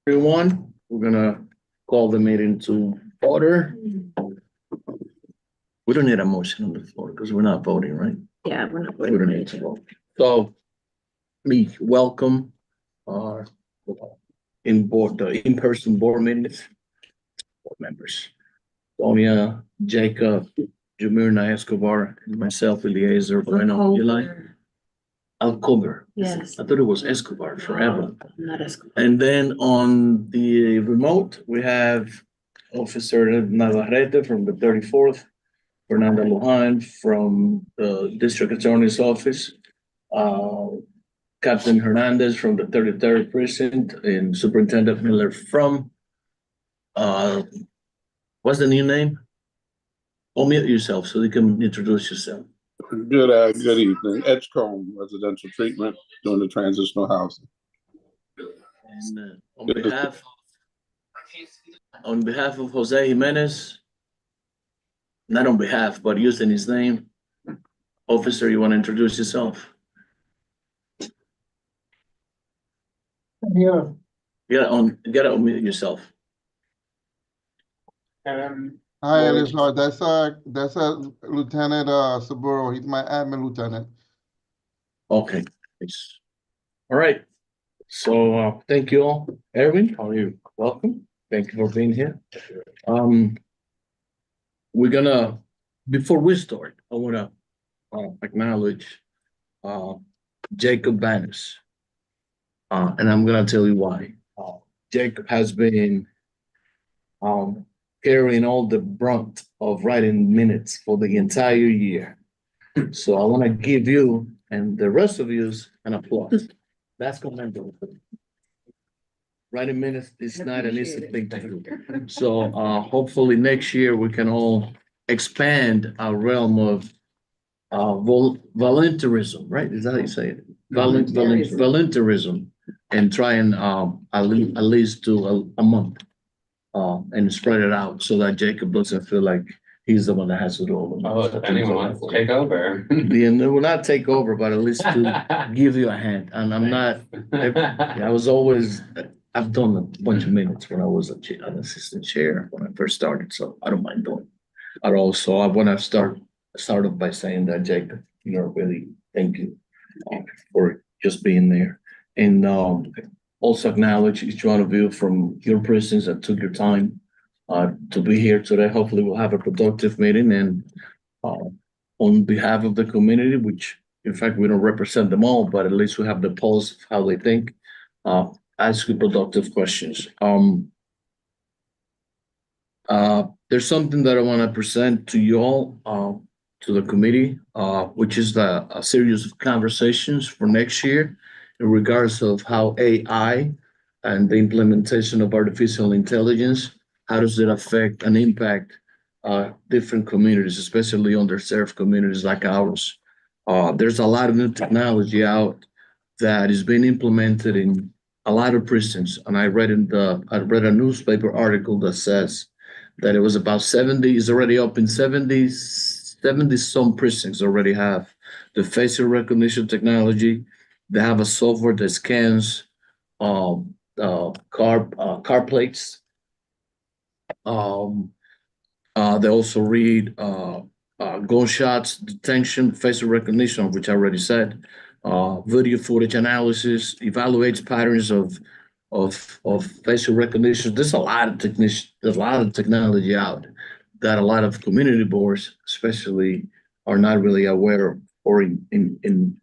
Everyone, we're gonna call the meeting to order. We don't need a motion on the floor because we're not voting, right? Yeah, we're not. We don't need to vote. So we welcome our the in-person board meetings. Board members. Sonia, Jacob, Jamirna Escobar, and myself, Eliezer Bueno. You like? Alcover. Yes. I thought it was Escobar forever. Not Escobar. And then on the remote, we have Officer Navarrete from the 34th, Fernanda Lujan from the District Attorney's Office, Captain Hernandez from the 33rd Precinct, and Superintendent Miller from, what's the new name? Unmute yourself so you can introduce yourself. Good evening. Edgecombe Residential Treatment, doing the transitional housing. And on behalf of Jose Jimenez, not on behalf, but using his name, Officer, you want to introduce yourself? Yeah. You gotta unmute yourself. Hi, Elizabeth. That's Lieutenant Saburo. He's my admin lieutenant. Okay, thanks. All right. So thank you all. Erwin, how are you? Welcome. Thank you for being here. We're gonna, before we start, I wanna acknowledge Jacob Bannis. And I'm gonna tell you why. Jacob has been carrying all the brunt of writing minutes for the entire year. So I want to give you and the rest of you an applause. That's commendable. Writing minutes is not an easy thing to do. So hopefully next year we can all expand our realm of volunteerism, right? Is that how you say it? Volunteerism, and try and at least do a month. And spread it out so that Jacob doesn't feel like he's the one that has to do all the. Oh, if anyone wants to take over. Yeah, will not take over, but at least to give you a hand. And I'm not, I was always, I've done a bunch of minutes when I was an assistant chair when I first started, so I don't mind doing it at all. So I want to start off by saying that, Jacob, really thank you for just being there. And also acknowledge each one of you from your presence that took your time to be here today. Hopefully we'll have a productive meeting, and on behalf of the community, which in fact we don't represent them all, but at least we have the pulse of how they think, ask you productive questions. There's something that I want to present to you all. to the committee, which is a series of conversations for next year in regards of how AI and the implementation of artificial intelligence, how does it affect and impact different communities, especially underserved communities like ours. There's a lot of new technology out that is being implemented in a lot of precincts. And I read a newspaper article that says that it was about 70, is already up in 70 some precincts already have the facial recognition technology. They have a software that scans car plates. They also read gunshots detection, facial recognition, which I already said, video footage analysis, evaluates patterns of facial recognition. There's a lot of technology out that a lot of community boards, especially, are not really aware of or in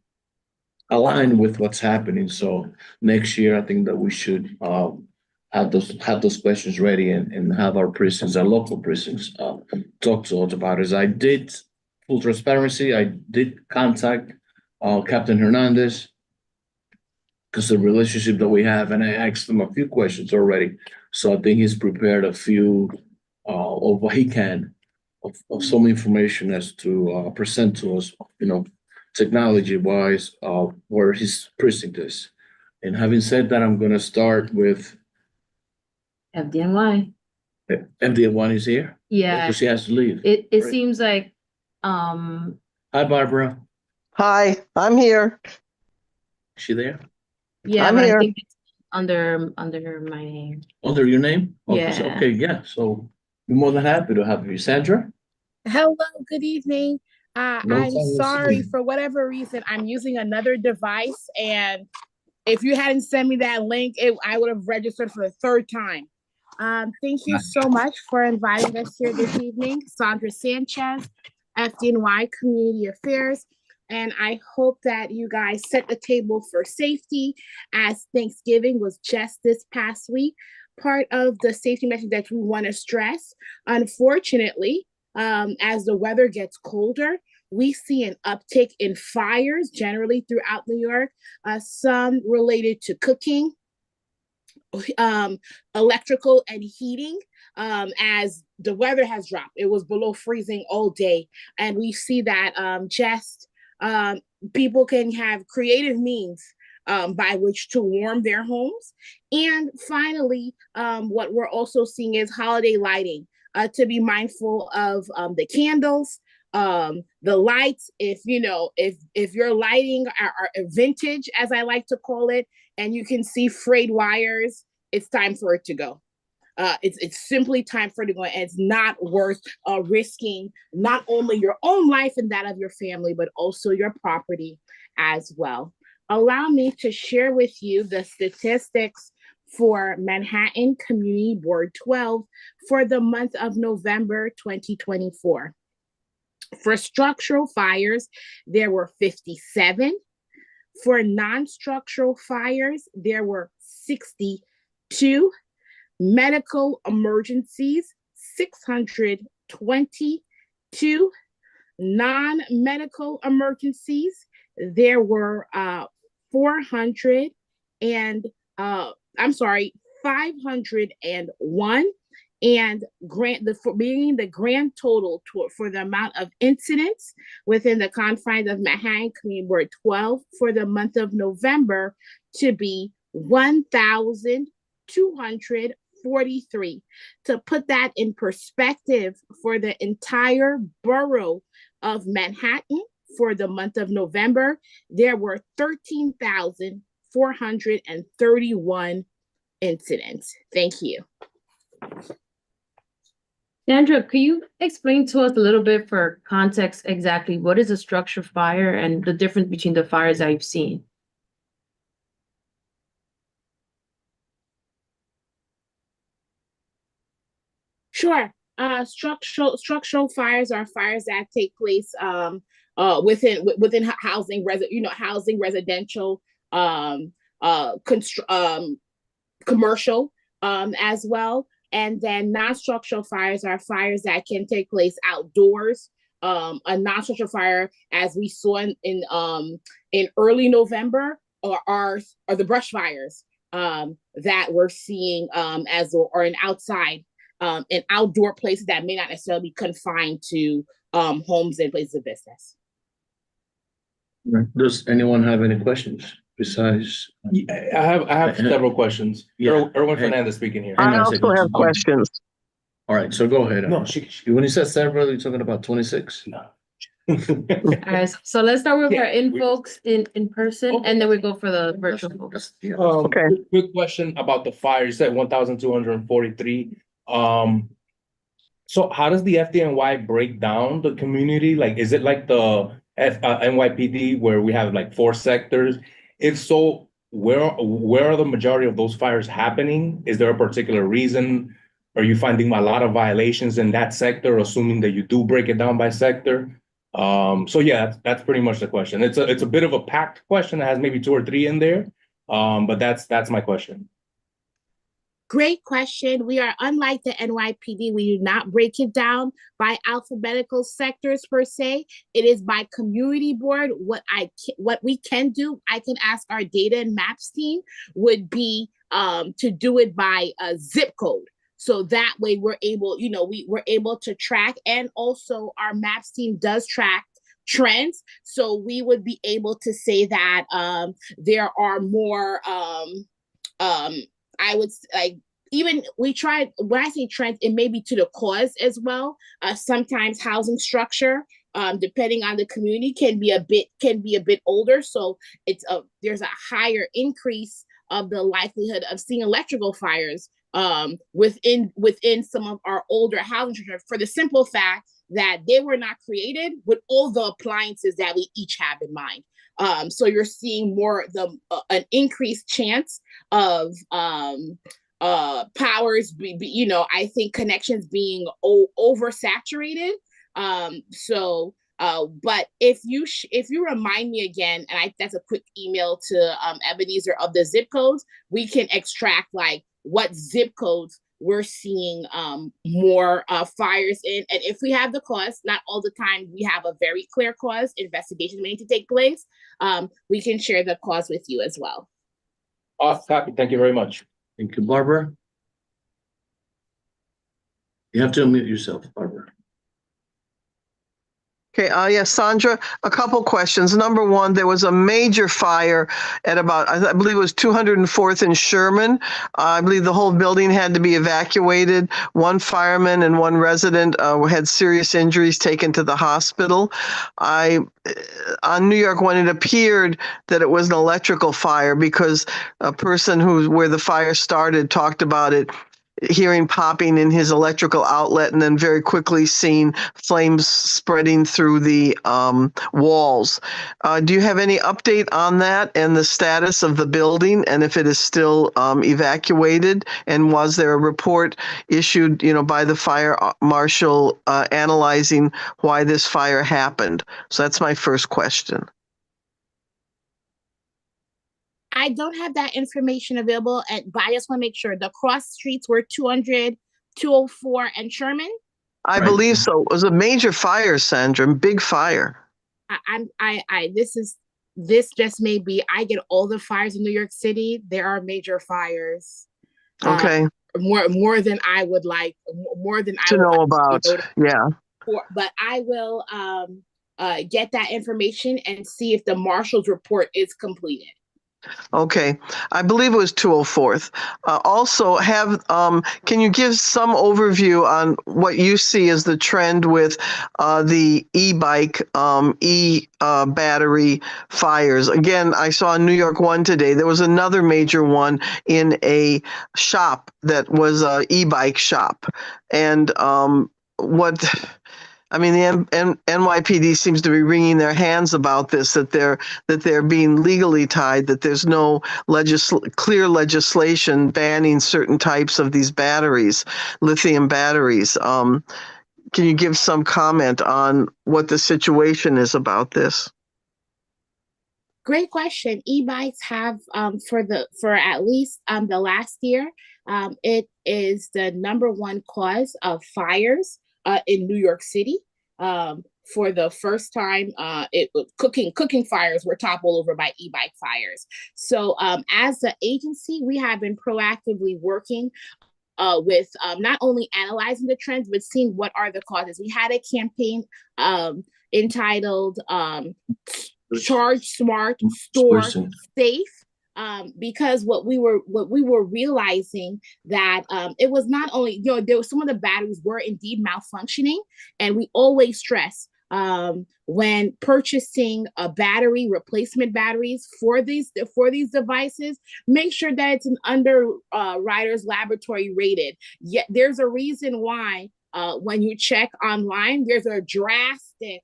align with what's happening. So next year, I think that we should have those questions ready and have our precincts, our local precincts, talk to us about it. As I did, full transparency, I did contact Captain Hernandez because the relationship that we have, and I asked him a few questions already. So I think he's prepared a few of what he can of some information as to present to us, technology wise, where his precinct is. And having said that, I'm gonna start with FDNY. MD1 is here. Yeah, Because she has to leave. it Right. seems like, Hi, Barbara. Hi, I'm here. Is she there? yeah, I'm but I here. think it's under my name. Under your name? Yeah. Okay, yeah. So we're more than happy to have you. Sandra? Hello, good evening. Long I'm time no sorry, see. for whatever reason, I'm using another device, and if you hadn't sent me that link, I would have registered for the third time. Thank you so much for inviting us here this evening. Sandra Sanchez, FDNY Community Affairs. And I hope that you guys set the table for safety, as Thanksgiving was just this past week. Part of the safety message that we want to stress, unfortunately, as the weather gets colder, we see an uptick in fires generally throughout New York, some related to cooking, electrical and heating, as the weather has dropped. It was below freezing all day. And we see that people can have creative means by which to warm their homes. And finally, what we're also seeing is holiday lighting, to be mindful of the candles, the lights. If your lighting are vintage, as I like to call it, and you can see frayed wires, it's time for it to go. It's simply time for it to go. And it's not worth risking not only your own life and that of your family, but also your property as well. Allow me to share with you the statistics for Manhattan Community Board 12 for the month of November 2024. For structural fires, there were 57. For non-structural fires, there were 62. Medical emergencies, 622. Non-medical emergencies, there were 501. And being the grand total for the amount of incidents within the confines of Manhattan Community Board 12 for the month of November to be 1,243. To put that in perspective, for the entire borough of Manhattan for the month of November, there were 13,431 incidents. Thank you. Sandra, could you explain to us a little bit for context exactly what is a structure fire and the difference between the fires that you've seen? Sure. Structural fires are fires that take place within housing, residential, commercial, as well. And then non-structural fires are fires that can take place outdoors, a non-structural fire as we saw in early November are the brush fires that we're seeing or an outside in outdoor places that may not necessarily be confined to homes and places of business. Does anyone have any questions besides? I have several questions. Yeah. Erwin Hey. Fernandez speaking here. Hang I on a also second. have questions. All right, so go ahead. No, When you said several, you're talking about 26? no. Alright, so let's start with Yeah, our in we- folks in person, Okay. and then we go for the virtual folks. Yeah. Okay. Quick question about the fire. You said 1,243. So how does the FDNY break down the community? Like, is it like the NYPD where we have like 4 sectors? If so, where are the majority of those fires happening? Is there a particular reason? Are you finding a lot of violations in that sector, assuming that you do break it down by sector? So yeah, that's pretty much the question. It's a bit of a packed question that has maybe 2 or 3 in there. But that's my question. Great question. We are unlike the NYPD. We do not break it down by alphabetical sectors per se. It is by community board. What we can do, I can ask our data and maps team, would be to do it by a zip code. So that way we're able, we're able to track, and also our maps team does track trends. So we would be able to say that there are more I would like, even we tried, when I say trends, it may be to the cause as well. Sometimes housing structure, depending on the community, can be a bit older. So there's a higher increase of the likelihood of seeing electrical fires within some of our older housing structure, for the simple fact that they were not created with all the appliances that we each have in mind. So you're seeing more an increased chance of powers I think connections being oversaturated. But if you remind me again, and that's a quick email to Ebenezer of the zip codes, we can extract like what zip codes we're seeing more fires in. And if we have the cause, not all the time we have a very clear cause, investigations may need to take place, we can share the cause with you as well. Copy. Thank you very much. Thank you, Barbara. You have to unmute yourself, Barbara. Okay, yes, Sandra, a couple questions. Number one, there was a major fire at about, I believe it was 204th and Sherman. I believe the whole building had to be evacuated. One fireman and one resident had serious injuries, taken to the hospital. On New York One, it appeared that it was an electrical fire because a person where the fire started talked about it hearing popping in his electrical outlet, and then very quickly seeing flames spreading through the walls. Do you have any update on that and the status of the building, and if it is still evacuated? And was there a report issued, by the fire marshal analyzing why this fire happened? So that's my first question. I don't have that information available, but I just want to make sure the cross streets were 200, 204, and Sherman. I believe so. It was a major fire, Sandra, big fire. This just may be, I get all the fires in New York City. There are major fires. Okay. More than I would like, more than to I would know like about. Yeah. But I will get that information and see if the marshal's report is completed. Okay, I believe it was 204th. Also, can you give some overview on what you see as the trend with the e-bike, battery fires? Again, I saw New York One today. There was another major one in a shop that was a e-bike shop, and the NYPD seems to be wringing their hands about this, that they're being legally tied, that there's no clear legislation banning certain types of these batteries, lithium batteries. Can you give some comment on what the situation is about this? Great question. E-bikes have for at least the last year, it is the #1 cause of fires in New York City. for the first time, cooking fires were toppled over by e-bike fires. So as the agency, we have been proactively working with not only analyzing the trends, but seeing what are the causes. We had a campaign entitled Charge Smart, Store Safe. Because what we were realizing that it was not only, there was some of the batteries were indeed malfunctioning, and we always stress when purchasing a battery, replacement batteries for these devices, make sure that it's an Underwriters Laboratory rated. Yet there's a reason why when you check online, there's a drastic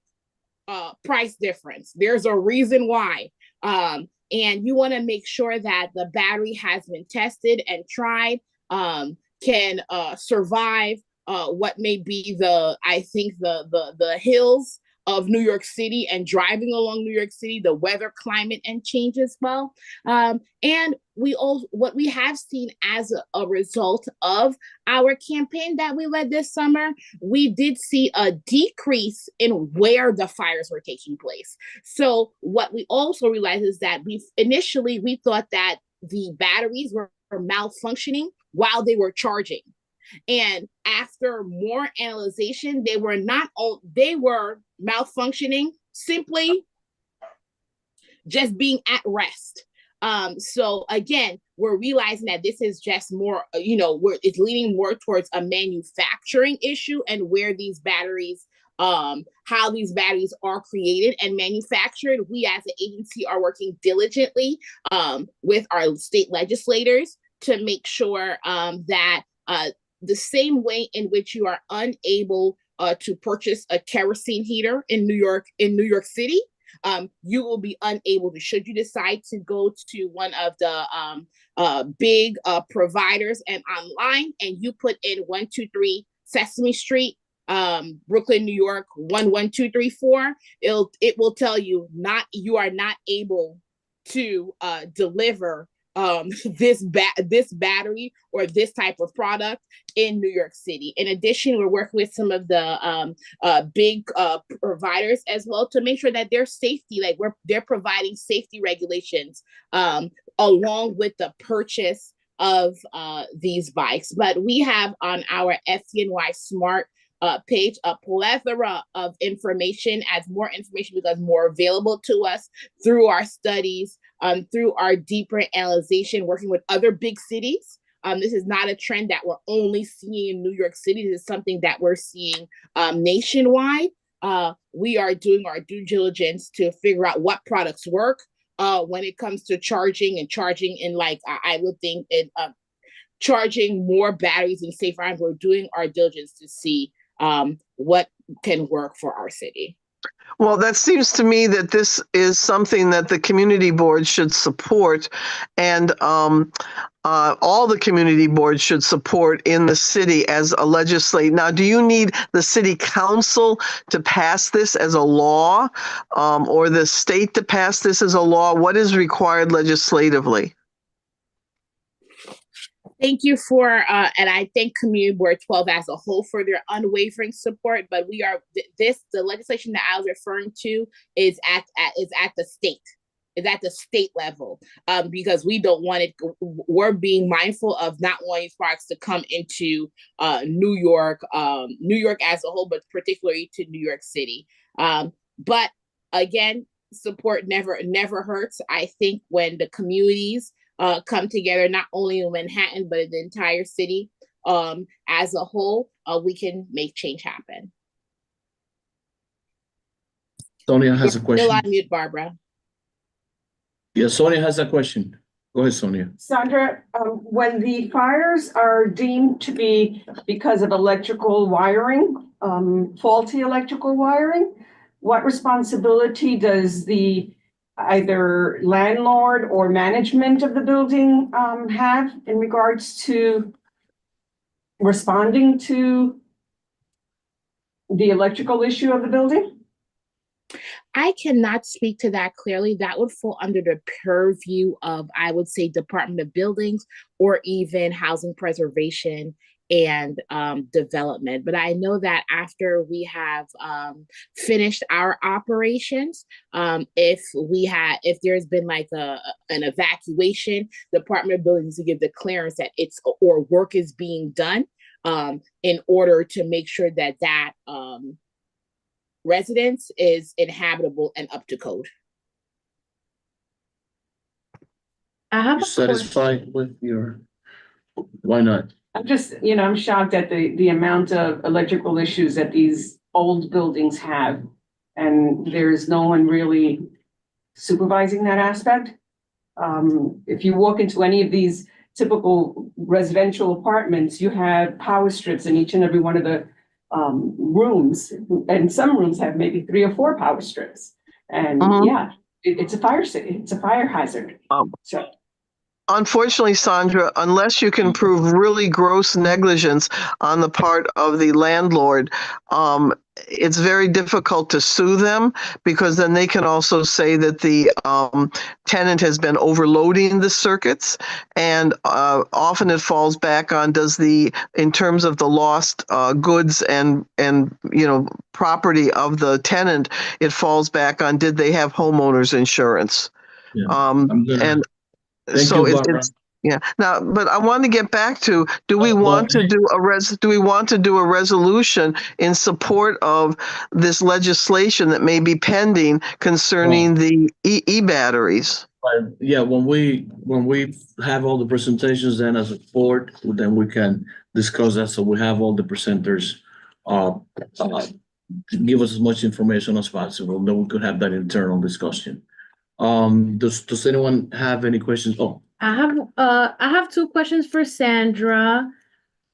price difference. There's a reason why. And you want to make sure that the battery has been tested and tried, can survive what may be the hills of New York City and driving along New York City, the weather, climate, and change as well. And what we have seen as a result of our campaign that we led this summer, we did see a decrease in where the fires were taking place. So what we also realized is that we thought that the batteries were malfunctioning while they were charging. And after more analyzation, they were malfunctioning, simply just being at rest. So again, we're realizing that this is just more, it's leaning more towards a manufacturing issue and where these batteries, how these batteries are created and manufactured. We as an agency are working diligently with our state legislators to make sure that the same way in which you are unable to purchase a kerosene heater in New York City, you will be unable to, should you decide to go to one of the big providers and online, and you put in 123 Sesame Street, Brooklyn, New York, 11234, it will tell you you are not able to deliver this battery or this type of product in New York City. In addition, we're working with some of the big providers as well to make sure that their safety, they're providing safety regulations along with the purchase of these bikes. But we have on our FDNY Smart page a plethora of information, as more information becomes more available to us through our studies, through our deeper analyzation, working with other big cities. This is not a trend that we're only seeing in New York City. This is something that we're seeing nationwide. We are doing our due diligence to figure out what products work when it comes to charging in I would think charging more batteries in safe rounds. We're doing our diligence to see what can work for our city. Well, that seems to me that this is something that the community board should support, and all the community boards should support in the city as a legislate. Now, do you need the city council to pass this as a law, or the state to pass this as a law? What is required legislatively? Thank you for, and I thank Community Board 12 as a whole for their unwavering support. But the legislation that I was referring to is at the state level, because we don't want it. We're being mindful of not wanting sparks to come into New York as a whole, but particularly to New York City. But again, support never hurts. I think when the communities come together, not only in Manhattan, but in the entire city as a whole, we can make change happen. Sonia has a question. Still on mute, Barbara. Yeah, Sonia has a question. Go ahead, Sonia. Sandra, when the fires are deemed to be because of electrical wiring, faulty electrical wiring, what responsibility does the either landlord or management of the building have in regards to responding to the electrical issue of the building? I cannot speak to that clearly. That would fall under the purview of, I would say, Department of Buildings or even Housing Preservation and development. But I know that after we have finished our operations, if there's been like an evacuation, the Department of Buildings to give the clearance that it's or work is being done in order to make sure that residence is inhabitable and up to code. I have You a question. satisfied with your, why not? I'm just, I'm shocked at the amount of electrical issues that these old buildings have. And there's no one really supervising that aspect. If you walk into any of these typical residential apartments, you have power strips in each and every one of the rooms. And some rooms have maybe 3 or 4 power strips. And yeah, it's a fire hazard. So. Unfortunately, Sandra, unless you can prove really gross negligence on the part of the landlord, it's very difficult to sue them, because then they can also say that the tenant has been overloading the circuits, and often it falls back on in terms of the lost goods and property of the tenant, it falls back on, did they have homeowners insurance? Yeah. Thank So you, Barbara. it's yeah. Now, but I want to get back to: do we want to do a resolution in support of this legislation that may be pending concerning the e-batteries? Yeah, when we have all the presentations, then as a board, then we can discuss that. So we have all the presenters give us as much information as possible. Then we could have that internal discussion. Does anyone have any questions? Oh, I have 2 questions for Sandra.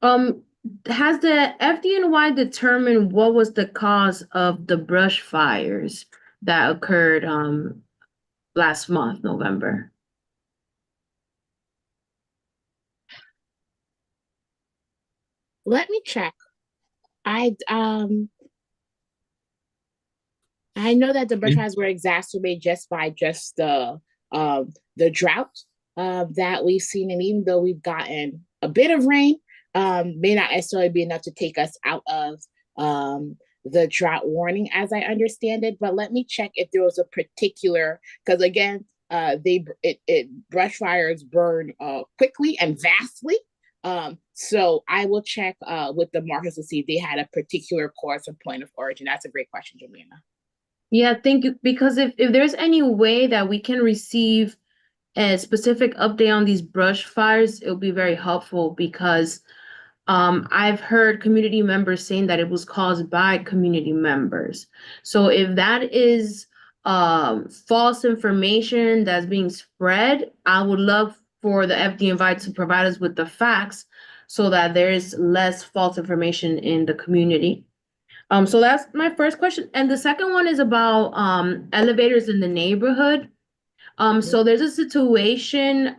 Has the FDNY determined what was the cause of the brush fires that occurred last month, November? Let me check. I know that the brush fires were exacerbated by the drought that we've seen, and even though we've gotten a bit of rain, may not necessarily be enough to take us out of the drought warning, as I understand it. But let me check if there was a particular, because again, brush fires burn quickly and vastly. So I will check with the markets to see if they had a particular cause or point of origin. That's a great question, Juliana. Yeah, thank you. Because if there's any way that we can receive a specific update on these brush fires, it'll be very helpful, because I've heard community members saying that it was caused by community members. So if that is false information that's being spread, I would love for the FDNY to provide us with the facts so that there is less false information in the community. So that's my first question. And the second one is about elevators in the neighborhood. So there's a situation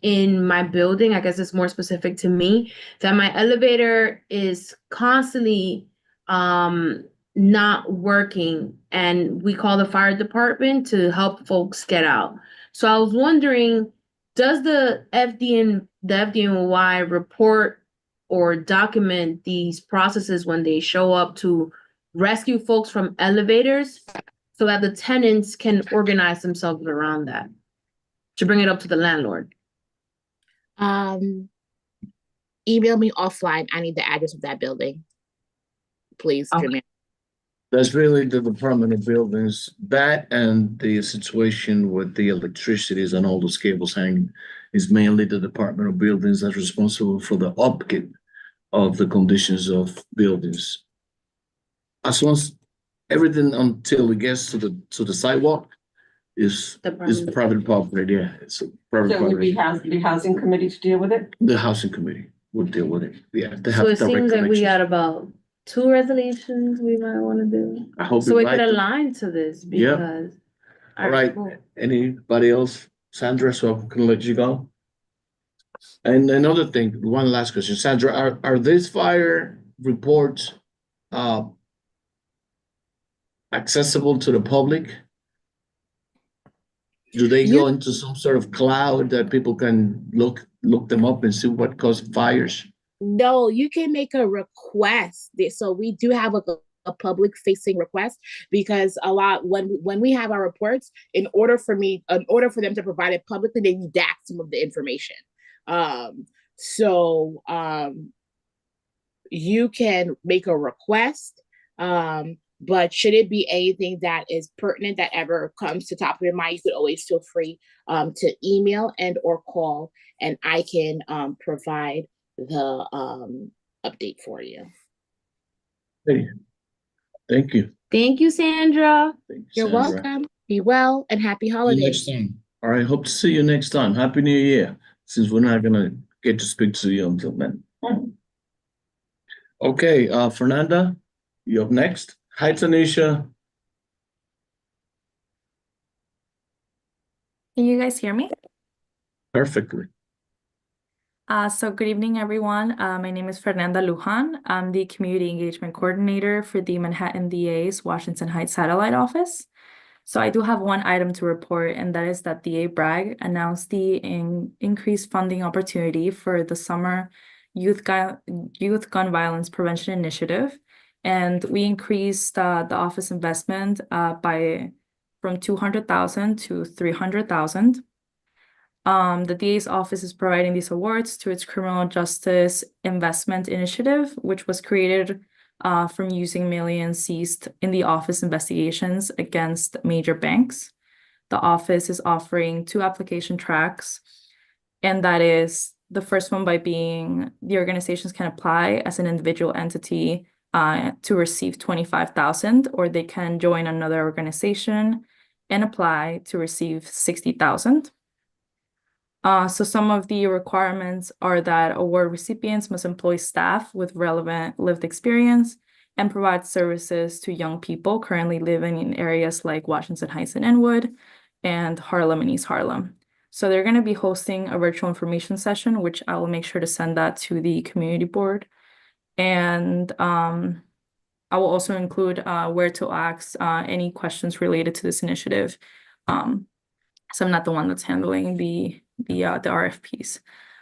in my building, I guess it's more specific to me, that my elevator is constantly not working, and we call the fire department to help folks get out. So I was wondering, does the FDNY report or document these processes when they show up to rescue folks from elevators, so that the tenants can organize themselves around that to bring it up to the landlord? Email me offline. I need the address of that building, please. Okay. That's really the Department of Buildings. That and the situation with the electricities and all those cables hanging is mainly the Department of Buildings that's responsible for the upkeep of the conditions of buildings. As long as everything until it gets to the sidewalk is private property. Yeah, it's a private So it would property. be the housing committee to deal with it? The housing committee would deal with it. Yeah, they have So it direct seems like we connections. got about 2 resolutions we might want to do. I hope So you we like could it. align to this, Yeah. because. All right. Cool. Anybody else? Sandra, so I can let you go. And another thing, one last question. Sandra, are these fire reports accessible to the public? Do they go into some sort of cloud that people can look them up and see what caused fires? No, you can make a request. So we do have a public facing request, because a lot when we have our reports, in order for them to provide it publicly, they redact some of the information. So you can make a request, but should it be anything that is pertinent that ever comes to top of your mind, you could always feel free to email and or call, and I can provide the update for you. Hey, thank you. Thank you, Sandra. Thank you, You're Sandra. welcome. Be well and happy See you holidays. next time. All right, hope to see you next time. Happy New Year, since we're not gonna get to speak to you until then. Okay, Fernanda, you up next. Hi, Tanisha. Can you guys hear me? Perfectly. So good evening, everyone. My name is Fernanda Lujan. I'm the Community Engagement Coordinator for the Manhattan DA's Washington Heights Satellite Office. So I do have one item to report, and that is that DA Bragg announced the increased funding opportunity for the Summer Youth Gun Violence Prevention Initiative. And we increased the office investment from $200,000 to $300,000. The DA's office is providing these awards to its Criminal Justice Investment Initiative, which was created from using millions seized in the office investigations against major banks. The office is offering 2 application tracks, and that is the first one by being the organizations can apply as an individual entity to receive $25,000, or they can join another organization and apply to receive $60,000. So some of the requirements are that award recipients must employ staff with relevant lived experience and provide services to young people currently living in areas like Washington Heights and Inwood and Harlem and East Harlem. So they're going to be hosting a virtual information session, which I will make sure to send that to the community board. And I will also include where to ask any questions related to this initiative. So I'm not the one that's handling the RFPs.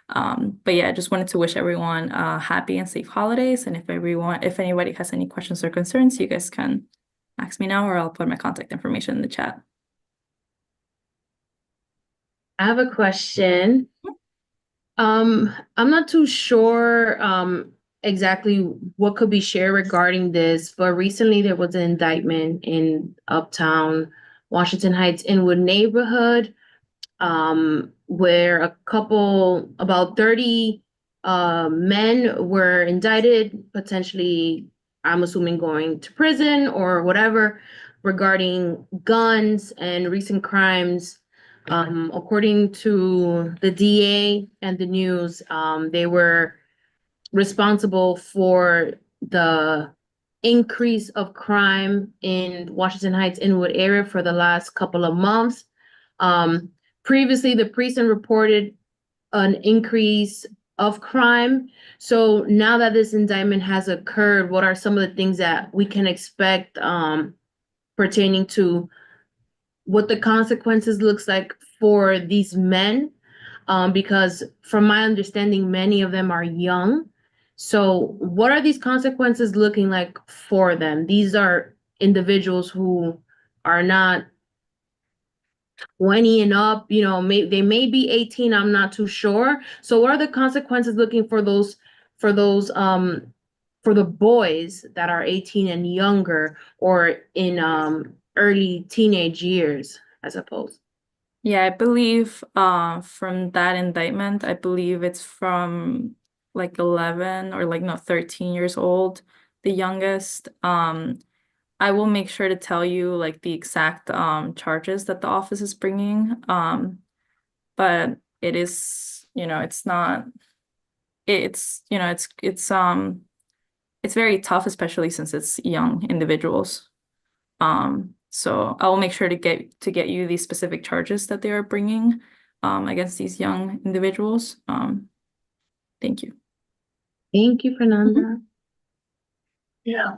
But yeah, I just wanted to wish everyone happy and safe holidays. And if anybody has any questions or concerns, you guys can ask me now, or I'll put my contact information in the chat. I have a question. I'm not too sure exactly what could be shared regarding this, but recently there was an indictment in Uptown Washington Heights Inwood neighborhood, where about 30 men were indicted, potentially, I'm assuming, going to prison or whatever, regarding guns and recent crimes. According to the DA and the news, they were responsible for the increase of crime in Washington Heights Inwood area for the last couple of months. Previously, the precinct reported an increase of crime. So now that this indictment has occurred, what are some of the things that we can expect pertaining to what the consequences looks like for these men? Because from my understanding, many of them are young. So what are these consequences looking like for them? These are individuals who are not 20 and up, they may be 18, I'm not too sure. So what are the consequences looking for for the boys that are 18 and younger, or in early teenage years, I suppose? Yeah, I believe from that indictment, I believe it's from like 11 or 13 years old, the youngest. I will make sure to tell you like the exact charges that the office is bringing. But it is, it's not, it's very tough, especially since it's young individuals. So I will make sure to get you the specific charges that they are bringing against these young individuals. Thank you. Thank you, Fernanda. Yeah.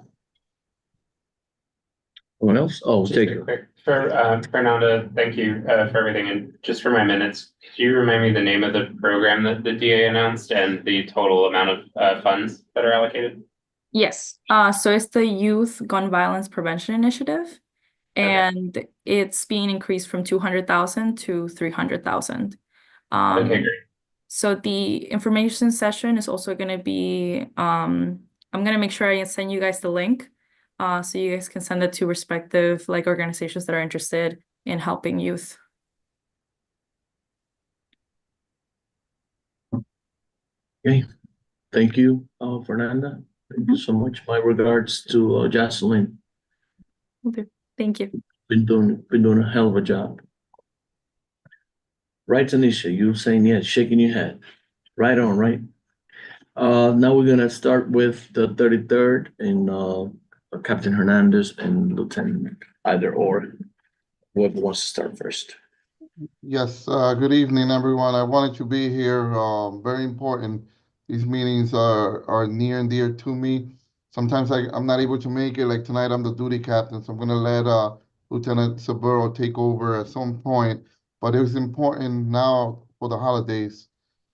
Someone else? Oh, Just take a it. quick, for Fernanda, thank you for everything, and just for my minutes, could you remind me the name of the program that the DA announced and the total amount of funds that are allocated? Yes, so it's the Youth Gun Violence Prevention Initiative, and it's being increased from 200,000 to 300,000. Okay, great. So the information session is also going to be, I'm going to make sure I send you guys the link, so you guys can send it to respective like organizations that are interested in helping youth. Okay, thank you, Fernanda. Thank you so much. My regards to Jocelyn. Okay, thank you. Been doing a hell of a job. Right, Tanisha, you saying yes, shaking your head. Right on, right? Now we're gonna start with the 33rd and Captain Hernandez and Lieutenant either or. Whoever wants to start first. Yes, good evening, everyone. I wanted to be here, very important. These meetings are near and dear to me. Sometimes I'm not able to make it, like tonight I'm the duty captain, so I'm gonna let Lieutenant Saburo take over at some point. But it was important now for the holidays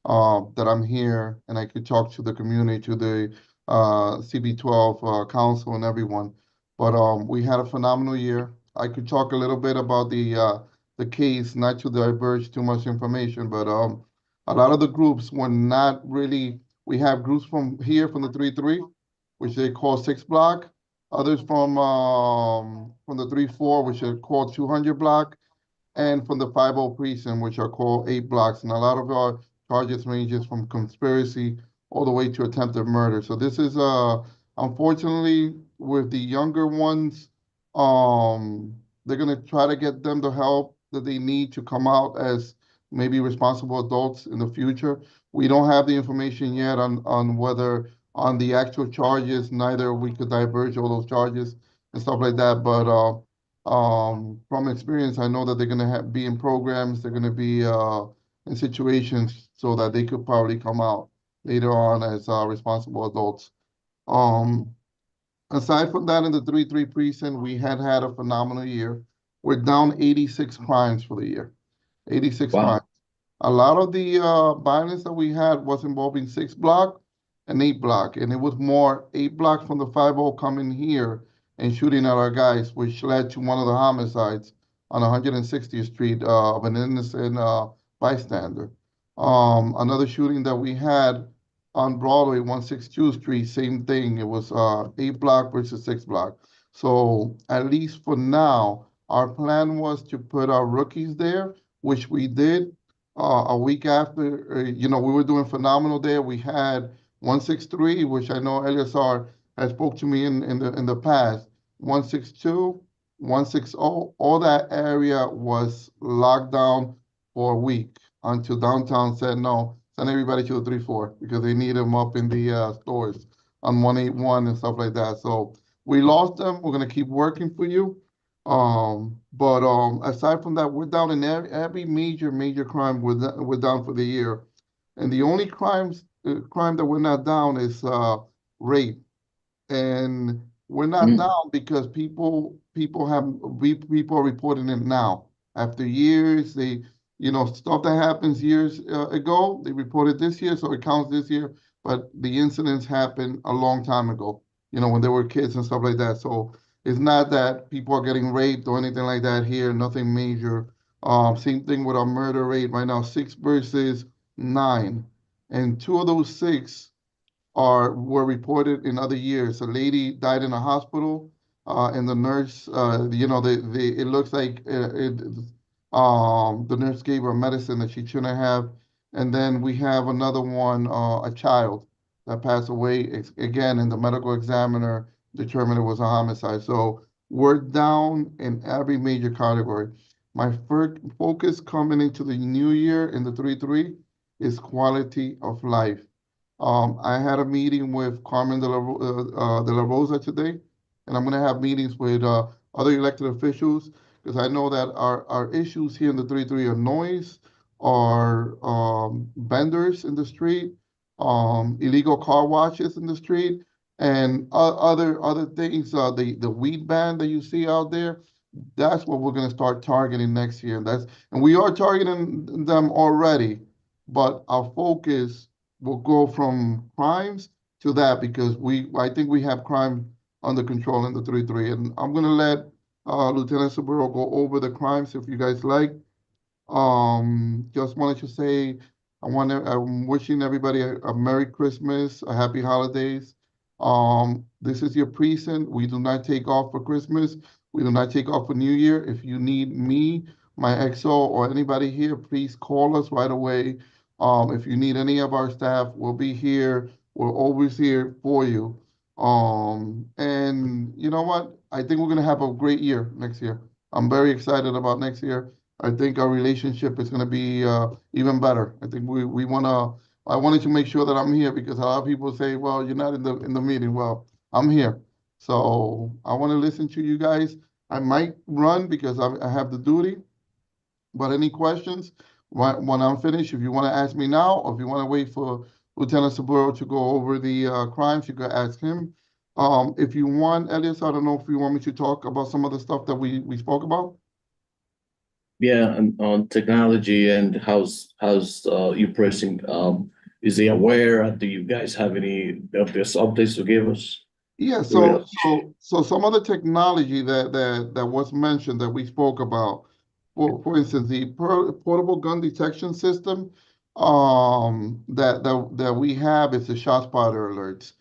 that I'm here and I could talk to the community, to the CB12 council and everyone. But we had a phenomenal year. I could talk a little bit about the case, not to diverge too much information, but a lot of the groups were not really, we have groups from here from the 3-3, which they call 6 block, others from the 3-4, which are called 200 block, and from the 50 precinct, which are called 8 blocks. And a lot of our charges ranges from conspiracy all the way to attempted murder. So this is unfortunately with the younger ones, they're gonna try to get them the help that they need to come out as maybe responsible adults in the future. We don't have the information yet on whether on the actual charges, neither we could diverge all those charges and stuff like that. But from experience, I know that they're gonna be in programs, they're gonna be in situations so that they could probably come out later on as responsible adults. Aside from that, in the 3-3 precinct, we had a phenomenal year. We're down 86 crimes for the year, 86 Wow. crimes. A lot of the violence that we had was involving 6 block and 8 block, and it was more 8 block from the 50 coming here and shooting at our guys, which led to one of the homicides on 160th Street of an innocent bystander. Another shooting that we had on Broadway, 162th Street, same thing. It was 8 block versus 6 block. So at least for now, our plan was to put our rookies there, which we did. A week after, we were doing phenomenal there. We had 163, which I know Eleazar has spoke to me in the past. 162, 160, all that area was locked down for a week until downtown said no, send everybody to the 3-4 because they need them up in the stores on 181 and stuff like that. So we lost them. We're gonna keep working for you. But aside from that, we're down in every major crime. We're down for the year, and the only crime that we're not down is rape, and we're not down because people are reporting it now after years. They stuff that happens years ago, they reported this year, so it counts this year. But the incidents happened a long time ago. When they were kids and stuff like that. So it's not that people are getting raped or anything like that here, nothing major. Same thing with our murder rate right now, 6 versus 9. And 2 of those 6 were reported in other years. A lady died in a hospital, and the nurse, it looks like the nurse gave her medicine that she shouldn't have. And then we have another one, a child that passed away, again, and the medical examiner determined it was a homicide. So we're down in every major category. My first focus coming into the new year in the 3-3 is quality of life. I had a meeting with Carmen de la Rosa today, and I'm gonna have meetings with other elected officials because I know that our issues here in the 3-3 are noise, are vendors in the street, illegal car washes in the street, And other things, the weed ban that you see out there, that's what we're gonna start targeting next year. And we are targeting them already, but our focus will go from crimes to that because I think we have crime under control in the 3-3. And I'm gonna let Lieutenant Saburo go over the crimes if you guys like. Just wanted to say I'm wishing everybody a Merry Christmas, a Happy Holidays. This is your precinct. We do not take off for Christmas. We do not take off for New Year. If you need me, my XO, or anybody here, please call us right away. If you need any of our staff, we'll be here. We're always here for you. And you know what? I think we're gonna have a great year next year. I'm very excited about next year. I think our relationship is gonna be even better. I think I wanted to make sure that I'm here because a lot of people say, well, you're not in the meeting. Well, I'm here. So I want to listen to you guys. I might run because I have the duty, but any questions when I'm finished, if you want to ask me now, or if you want to wait for Lieutenant Saburo to go over the crimes, you can ask him. If you want, Elias, I don't know if you want me to talk about some of the stuff that we spoke about. Yeah, and on technology and how's your pricing, is he aware? Do you guys have any of this updates to give us? Yeah, so some of the technology that was mentioned that we spoke about, for instance, the portable gun detection system that we have is the ShotSpotter alerts.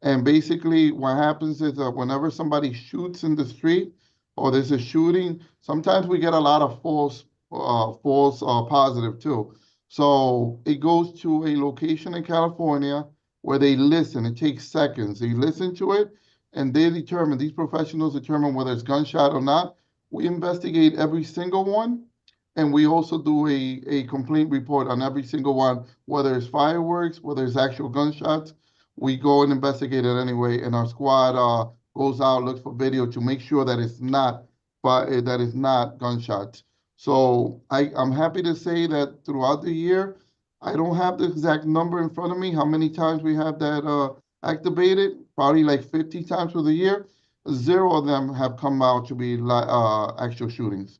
And basically what happens is that whenever somebody shoots in the street or there's a shooting, sometimes we get a lot of false positive too. So it goes to a location in California where they listen. It takes seconds. They listen to it and these professionals determine whether it's gunshot or not. We investigate every single one. And we also do a complete report on every single one, whether it's fireworks, whether it's actual gunshots. We go and investigate it anyway. And our squad goes out, looks for video to make sure that it's not gunshots. So I'm happy to say that throughout the year, I don't have the exact number in front of me, how many times we have that activated, probably like 50 times for the year. 0 of them have come out to be actual shootings.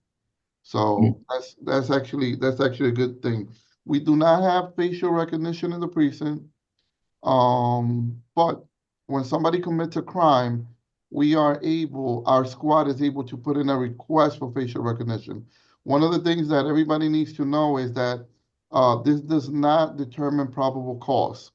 So that's actually a good thing. We do not have facial recognition in the precinct. But when somebody commits a crime, our squad is able to put in a request for facial recognition. One of the things that everybody needs to know is that this does not determine probable cause.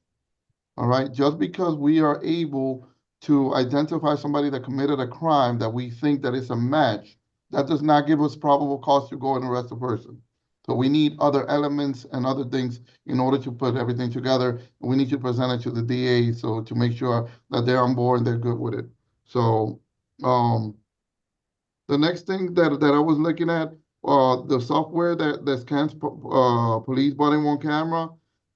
All right, just because we are able to identify somebody that committed a crime that we think that is a match, that does not give us probable cause to go and arrest the person. So we need other elements and other things in order to put everything together. We need to present it to the DA so to make sure that they're on board and they're good with it. So the next thing that I was looking at, the software that scans police body-worn camera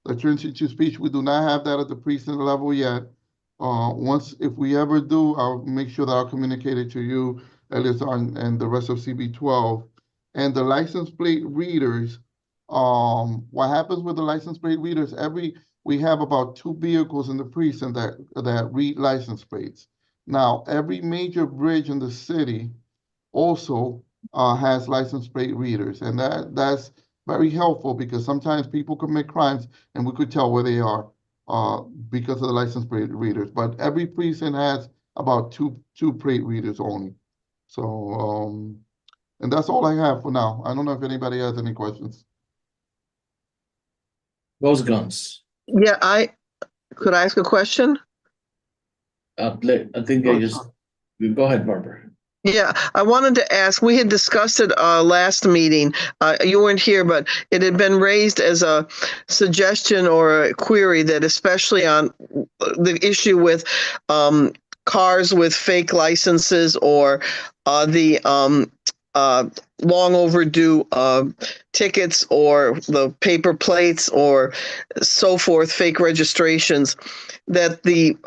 that turns into speech. We do not have that at the precinct level yet. If we ever do, I'll make sure that I'll communicate it to you, Elias, and the rest of CB12. And the license plate readers, what happens with the license plate readers, we have about 2 vehicles in the precinct that read license plates. Now, every major bridge in the city also has license plate readers, and that's very helpful because sometimes people commit crimes and we could tell where they are because of the license plate readers. But every precinct has about two plate readers only. So, and that's all I have for now. I don't know if anybody has any questions. Those guns. Yeah, could I ask a question? I think go ahead, Barbara. Yeah, I wanted to ask, we had discussed it last meeting. You weren't here, but it had been raised as a suggestion or a query that especially on the issue with cars with fake licenses or the long overdue tickets or the paper plates or so forth, fake registrations, that the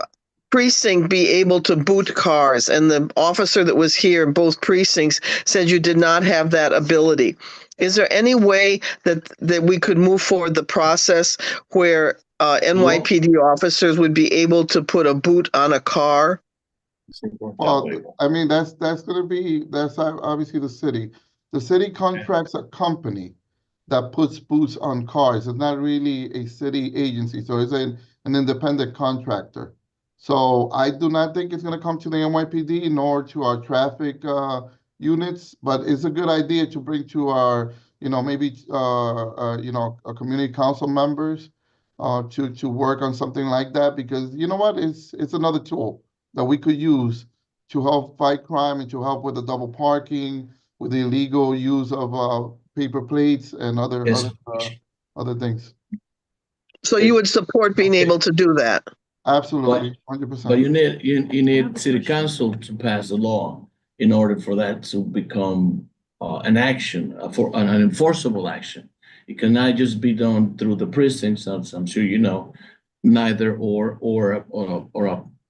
precinct be able to boot cars. And the officer that was here in both precincts said you did not have that ability. Is there any way that we could move forward the process where NYPD officers would be able to put a boot on a car? Well, I mean, that's obviously the city. The city contracts a company that puts boots on cars. It's not really a city agency, so it's an independent contractor. So I do not think it's gonna come to the NYPD nor to our traffic units, but it's a good idea to bring to our, maybe our community council members to work on something like that, because you know what, it's another tool that we could use to help fight crime and to help with the double parking, with the illegal use of paper plates and other things. So you would support being able to do that? Absolutely, But 100%. you need city council to pass a law in order for that to become an action, for an enforceable action. It cannot just be done through the precincts, as I'm sure you know, neither or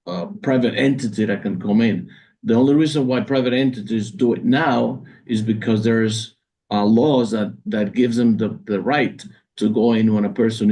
a private entity that can come in. The only reason why private entities do it now is because there's laws that gives them the right to go in when a person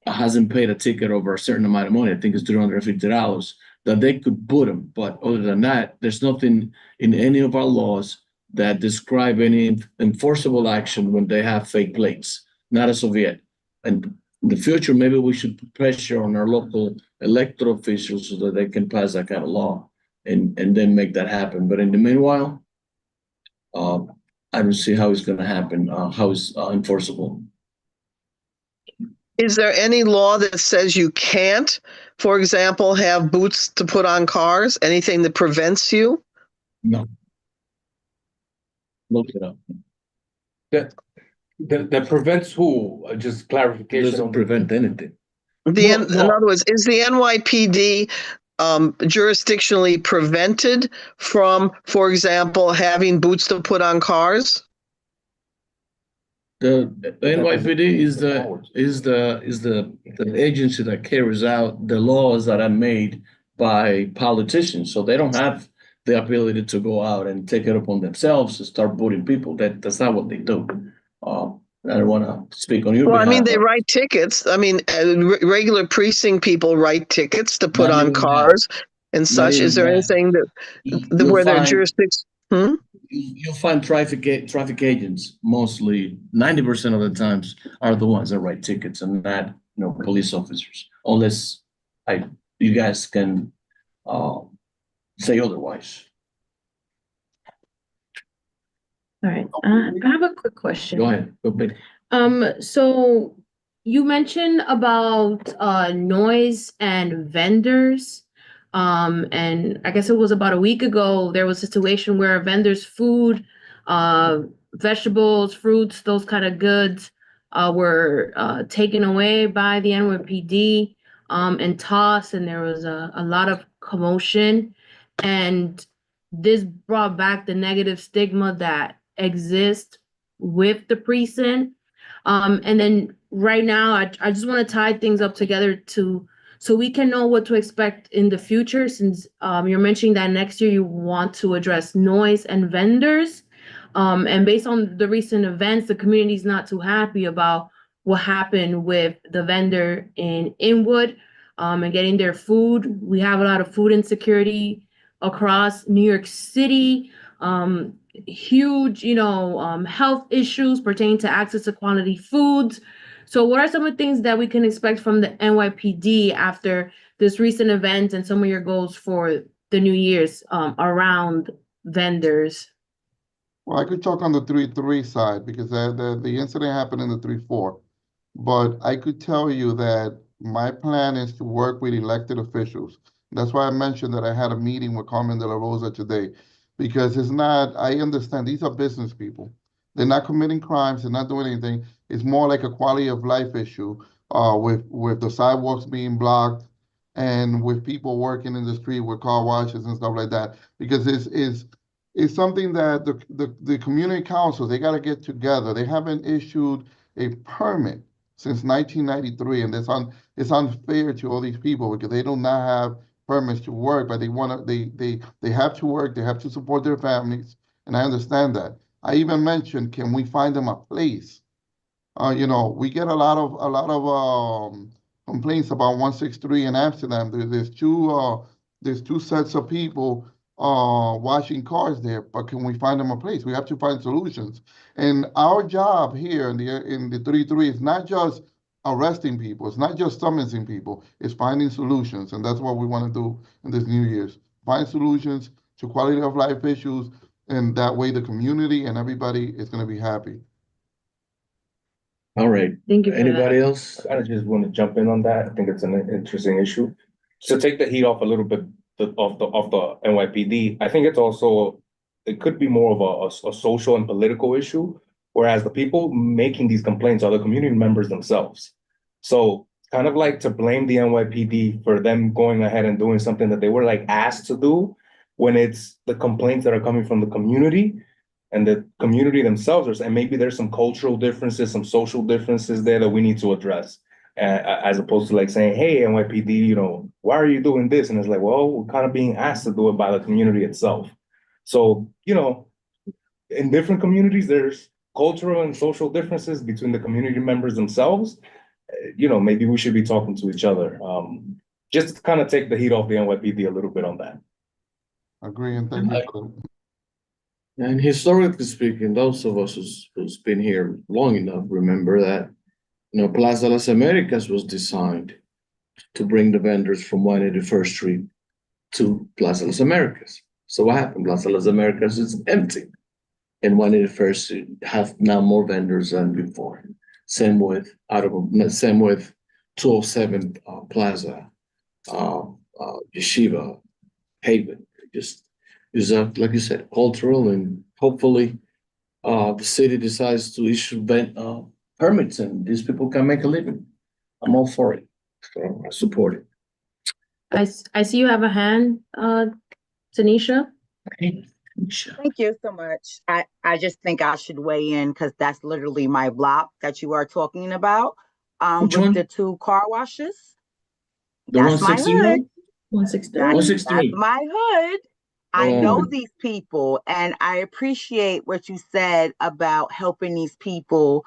hasn't paid a ticket over a certain amount of money. I think it's $350, that they could put them. But other than that, there's nothing in any of our laws that describe any enforceable action when they have fake plates, not as of yet. And in the future, maybe we should put pressure on our local elected officials so that they can pass that kind of law and then make that happen. But in the meanwhile, I don't see how it's going to happen, how it's enforceable. Is there any law that says you can't, for example, have boots to put on cars? Anything that prevents you? No. Look it up. That prevents who? Just It clarification. doesn't prevent anything. In other words, is the NYPD jurisdictionally prevented from, for example, having boots to put on cars? The NYPD is the agency that carries out the laws that are made by politicians. So they don't have the ability to go out and take it upon themselves to start booting people. That's not what they do. I don't want to speak on your behalf. Well, I mean, they write tickets. I mean, regular precinct people write tickets to put on cars and such. Is there anything that where their jurisdiction? You'll find traffic agents, mostly 90% of the times, are the ones that write tickets and not police officers, unless you guys can say otherwise. All right, I have a quick question. Go ahead. Go ahead. So you mentioned about noise and vendors. And I guess it was about a week ago, there was a situation where a vendor's food, vegetables, fruits, those kind of goods were taken away by the NYPD and tossed, and there was a lot of commotion. And this brought back the negative stigma that exists with the precinct. And then right now, I just want to tie things up together so we can know what to expect in the future, since you're mentioning that next year you want to address noise and vendors. And based on the recent events, the community is not too happy about what happened with the vendor in Inwood and getting their food. We have a lot of food insecurity across New York City, huge, health issues pertaining to access to quality foods. So what are some of the things that we can expect from the NYPD after this recent event and some of your goals for the New Year's around vendors? Well, I could talk on the 3-3 side because the incident happened in the 3-4. But I could tell you that my plan is to work with elected officials. That's why I mentioned that I had a meeting with Carmen de la Rosa today, because I understand these are business people. They're not committing crimes, they're not doing anything. It's more like a quality of life issue with the sidewalks being blocked and with people working in the street with car washes and stuff like that. Because it's something that the community council, they got to get together. They haven't issued a permit since 1993, and it's unfair to all these people because they do not have permits to work, but they have to work, they have to support their families, and I understand that. I even mentioned, can we find them a place? We get a lot of complaints about 163 in Amsterdam. There's two sets of people washing cars there, but can we find them a place? We have to find solutions. And our job here in the 33 is not just arresting people, it's not just summoning people, it's finding solutions. And that's what we want to do in this New Year's. Find solutions to quality of life issues, and that way the community and everybody is going to be happy. All right. Thank you for that. Anybody else? I just want to jump in on that. I think it's an interesting issue. So take the heat off a little bit of the NYPD. I think it could be more of a social and political issue, whereas the people making these complaints are the community members themselves. So kind of like to blame the NYPD for them going ahead and doing something that they were like asked to do, when it's the complaints that are coming from the community and the community themselves, and maybe there's some cultural differences, some social differences there that we need to address, as opposed to like saying, hey, NYPD, why are you doing this? And it's like, well, we're kind of being asked to do it by the community itself. So, in different communities, there's cultural and social differences between the community members themselves. Maybe we should be talking to each other, just to kind of take the heat off the NYPD a little bit on that. Agree, and thank you for that. And historically speaking, those of us who's been here long enough remember that, Plaza Las Americas was designed to bring the vendors from 181st Street to Plaza Las Americas. So what happened? Plaza Las Americas is empty. And 181st Street have now more vendors than before. Same with 207 Plaza, Yeshiva, Haven. Just is like you said, cultural, and hopefully the city decides to issue permits and these people can make a living. I'm all for it. So I support it. I see you have a hand, Tanisha. Okay. Tanisha. Thank you so much. I just think I should weigh in because that's literally my block that you are talking about. Which with one? the 2 car washes. The That's my 161? 163. That's my hood. I Oh. know these people, and I appreciate what you said about helping these people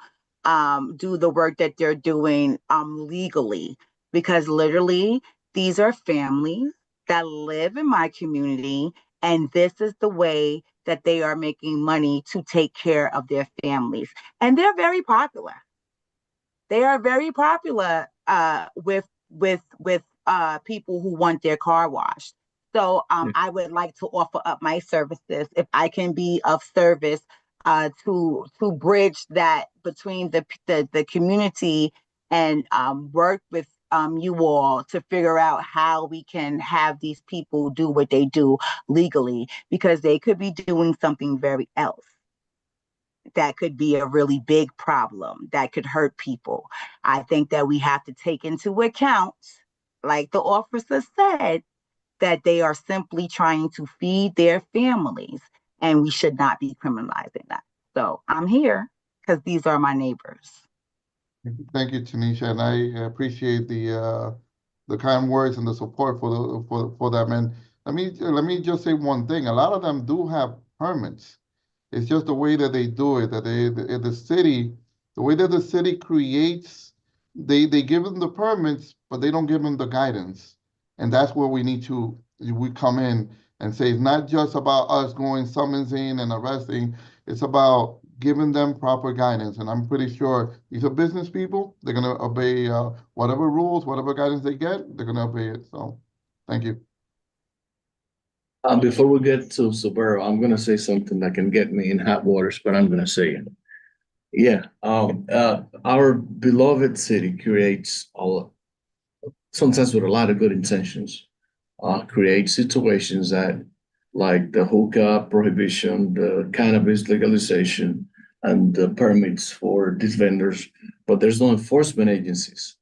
do the work that they're doing legally, because literally these are families that live in my community, and this is the way that they are making money to take care of their families. And they're very popular. They are very popular with people who want their car washed. So I would like to offer up my services if I can be of service to bridge that between the community and work with you all to figure out how we can have these people do what they do legally, because they could be doing something very else that could be a really big problem that could hurt people. I think that we have to take into account, like the officer said, that they are simply trying to feed their families, and we should not be criminalizing that. So I'm here because these are my neighbors. Thank you, Tanisha, and I appreciate the kind words and the support for them. And let me just say one thing: a lot of them do have permits. It's just the way that they do it. That the way that the city creates, they give them the permits, but they don't give them the guidance. And that's where we come in and say it's not just about us going summoning and arresting. It's about giving them proper guidance. And I'm pretty sure these are business people. They're going to obey whatever rules, whatever guidance they get, they're going to obey it. So thank you. Before we get to Subaru, I'm going to say something that can get me in hot waters, but I'm going to say it. Yeah. Our beloved city creates sometimes with a lot of good intentions, create situations that, like the hookah prohibition, the cannabis legalization, and the permits for these vendors, but there's no enforcement agencies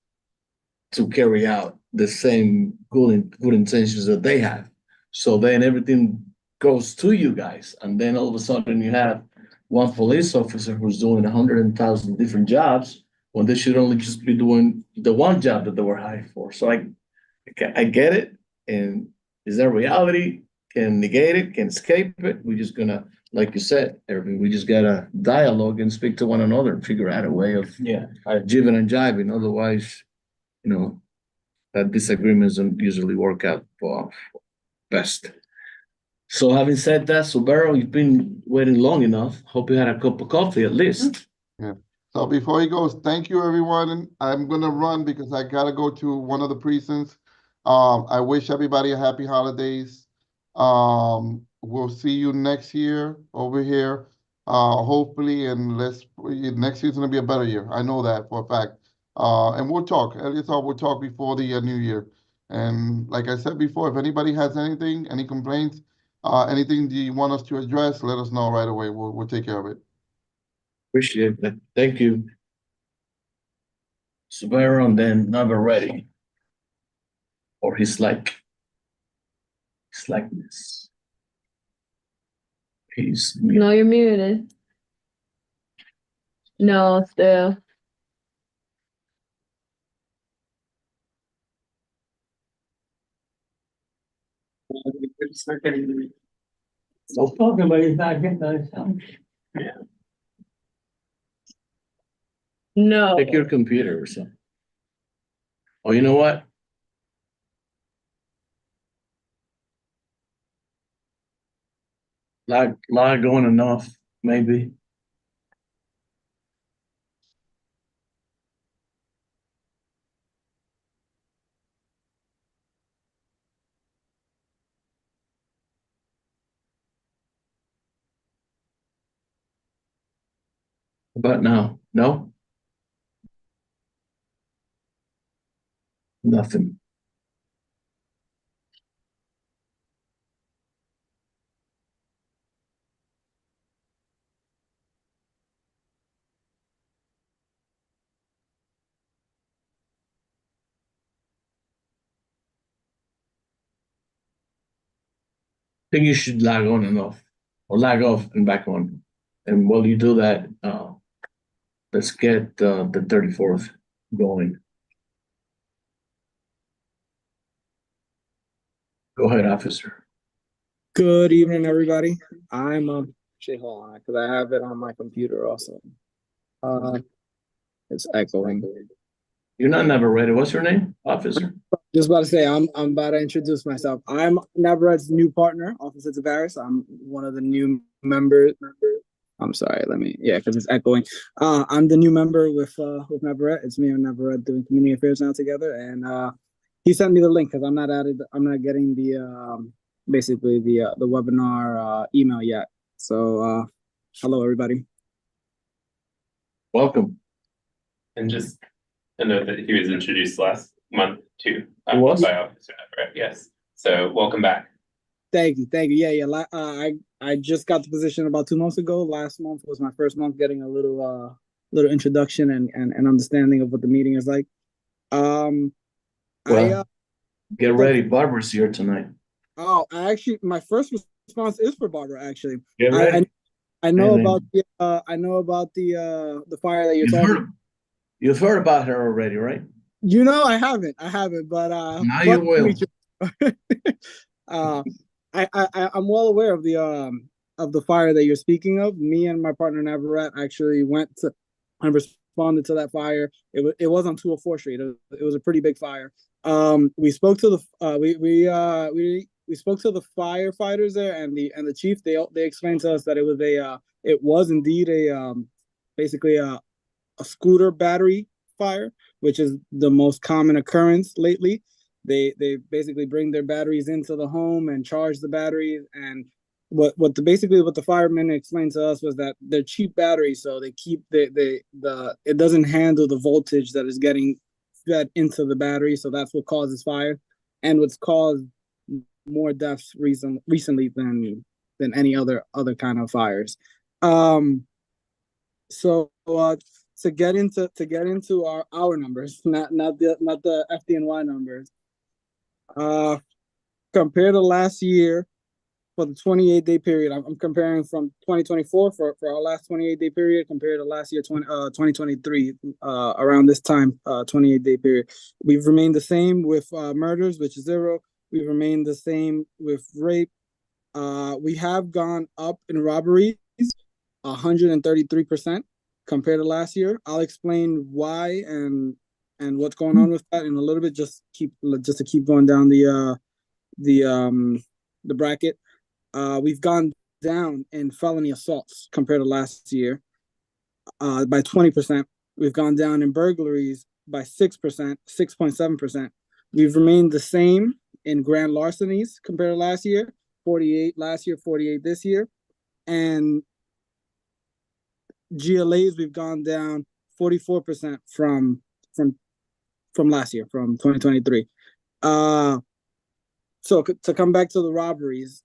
to carry out the same good intentions that they have. So then everything goes to you guys, and then all of a sudden you have one police officer who's doing 100,000 different jobs when they should only just be doing the one job that they were hired for. So I get it. And is that reality? Can negate it, can escape it? We're just gonna, like you said, Irving, we just gotta dialogue and speak to one another and figure out a way of jiving and jiving. Otherwise, that disagreements don't usually work out for best. So having said that, Subero, you've been waiting long enough. Hope you had a cup of coffee at least. Yeah. So before he goes, thank you, everyone. I'm gonna run because I gotta go to one of the precincts. I wish everybody a happy holidays. We'll see you next year over here. Hopefully, and next year's gonna be a better year. I know that for a fact. And we'll talk. Eleazar, we'll talk before the new year. And like I said before, if anybody has anything, any complaints, anything you want us to address, let us know right away. We'll take care of it. Appreciate that. Thank you. Subero and then Navarrete. Or his likeness. He's No, you're muted. No, still. so talking about he's not getting that. No. Take your computer or something. Oh, you know what? Lag going enough, maybe. About now? No? Nothing. I think you should lag on and off, or lag off and back on. And while you do that, let's get the 34th going. Go ahead, officer. Good evening, everybody. I'm actually hold on because I have it on my computer also. It's echoing. You're not Navarrete. What's your name, officer? Just about to say, I'm about to introduce myself. I'm Navarrete's new partner, Officer Tavares. I'm one of the new members. I'm sorry, because it's echoing. I'm the new member with Navarrete. It's me and Navarrete doing community affairs now together, and he sent me the link because I'm not getting the basically the webinar email yet. So hello, everybody. Welcome. And just a note that he was introduced last month too. He was? By Officer Navarrete, yes. So welcome back. Thank you. Yeah. I just got the position about 2 months ago. Last month was my first month getting a little introduction and understanding of what the meeting is like. Get ready. Barbara's here tonight. Oh, my first response is for Barbara. Actually, Get ready. I know about the fire that you're talking. You've heard about her already, right? You know, I haven't, but now you will. I'm well aware of the fire that you're speaking of. Me and my partner Navarrete actually went to and responded to that fire. It was on 204 Street. It was a pretty big fire. We spoke to the we spoke to the firefighters there and the chief. They explained to us that it was indeed basically a scooter battery fire, which is the most common occurrence lately. They basically bring their batteries into the home and charge the batteries. And what the firemen explained to us was that they're cheap batteries, so they keep it doesn't handle the voltage that is getting fed into the battery, so that's what causes fire, and what's caused more deaths recently than any other kind of fires. So to get into our numbers, not the FDNY numbers. Compared to last year, for the 28-day period, I'm comparing from 2024 for our last 28-day period compared to last year 2023 around this time 28-day period. We've remained the same with murders, which is 0. We've remained the same with rape. We have gone up in robberies 133% compared to last year. I'll explain why and and what's going on with that in a little bit. Just to keep going down the bracket. We've gone down in felony assaults compared to last year by 20%. We've gone down in burglaries by 6%, 6.7%. We've remained the same in grand larcenies compared to last year, 48 last year, 48 this year. And GLAs, we've gone down 44% from last year, from 2023. So to come back to the robberies,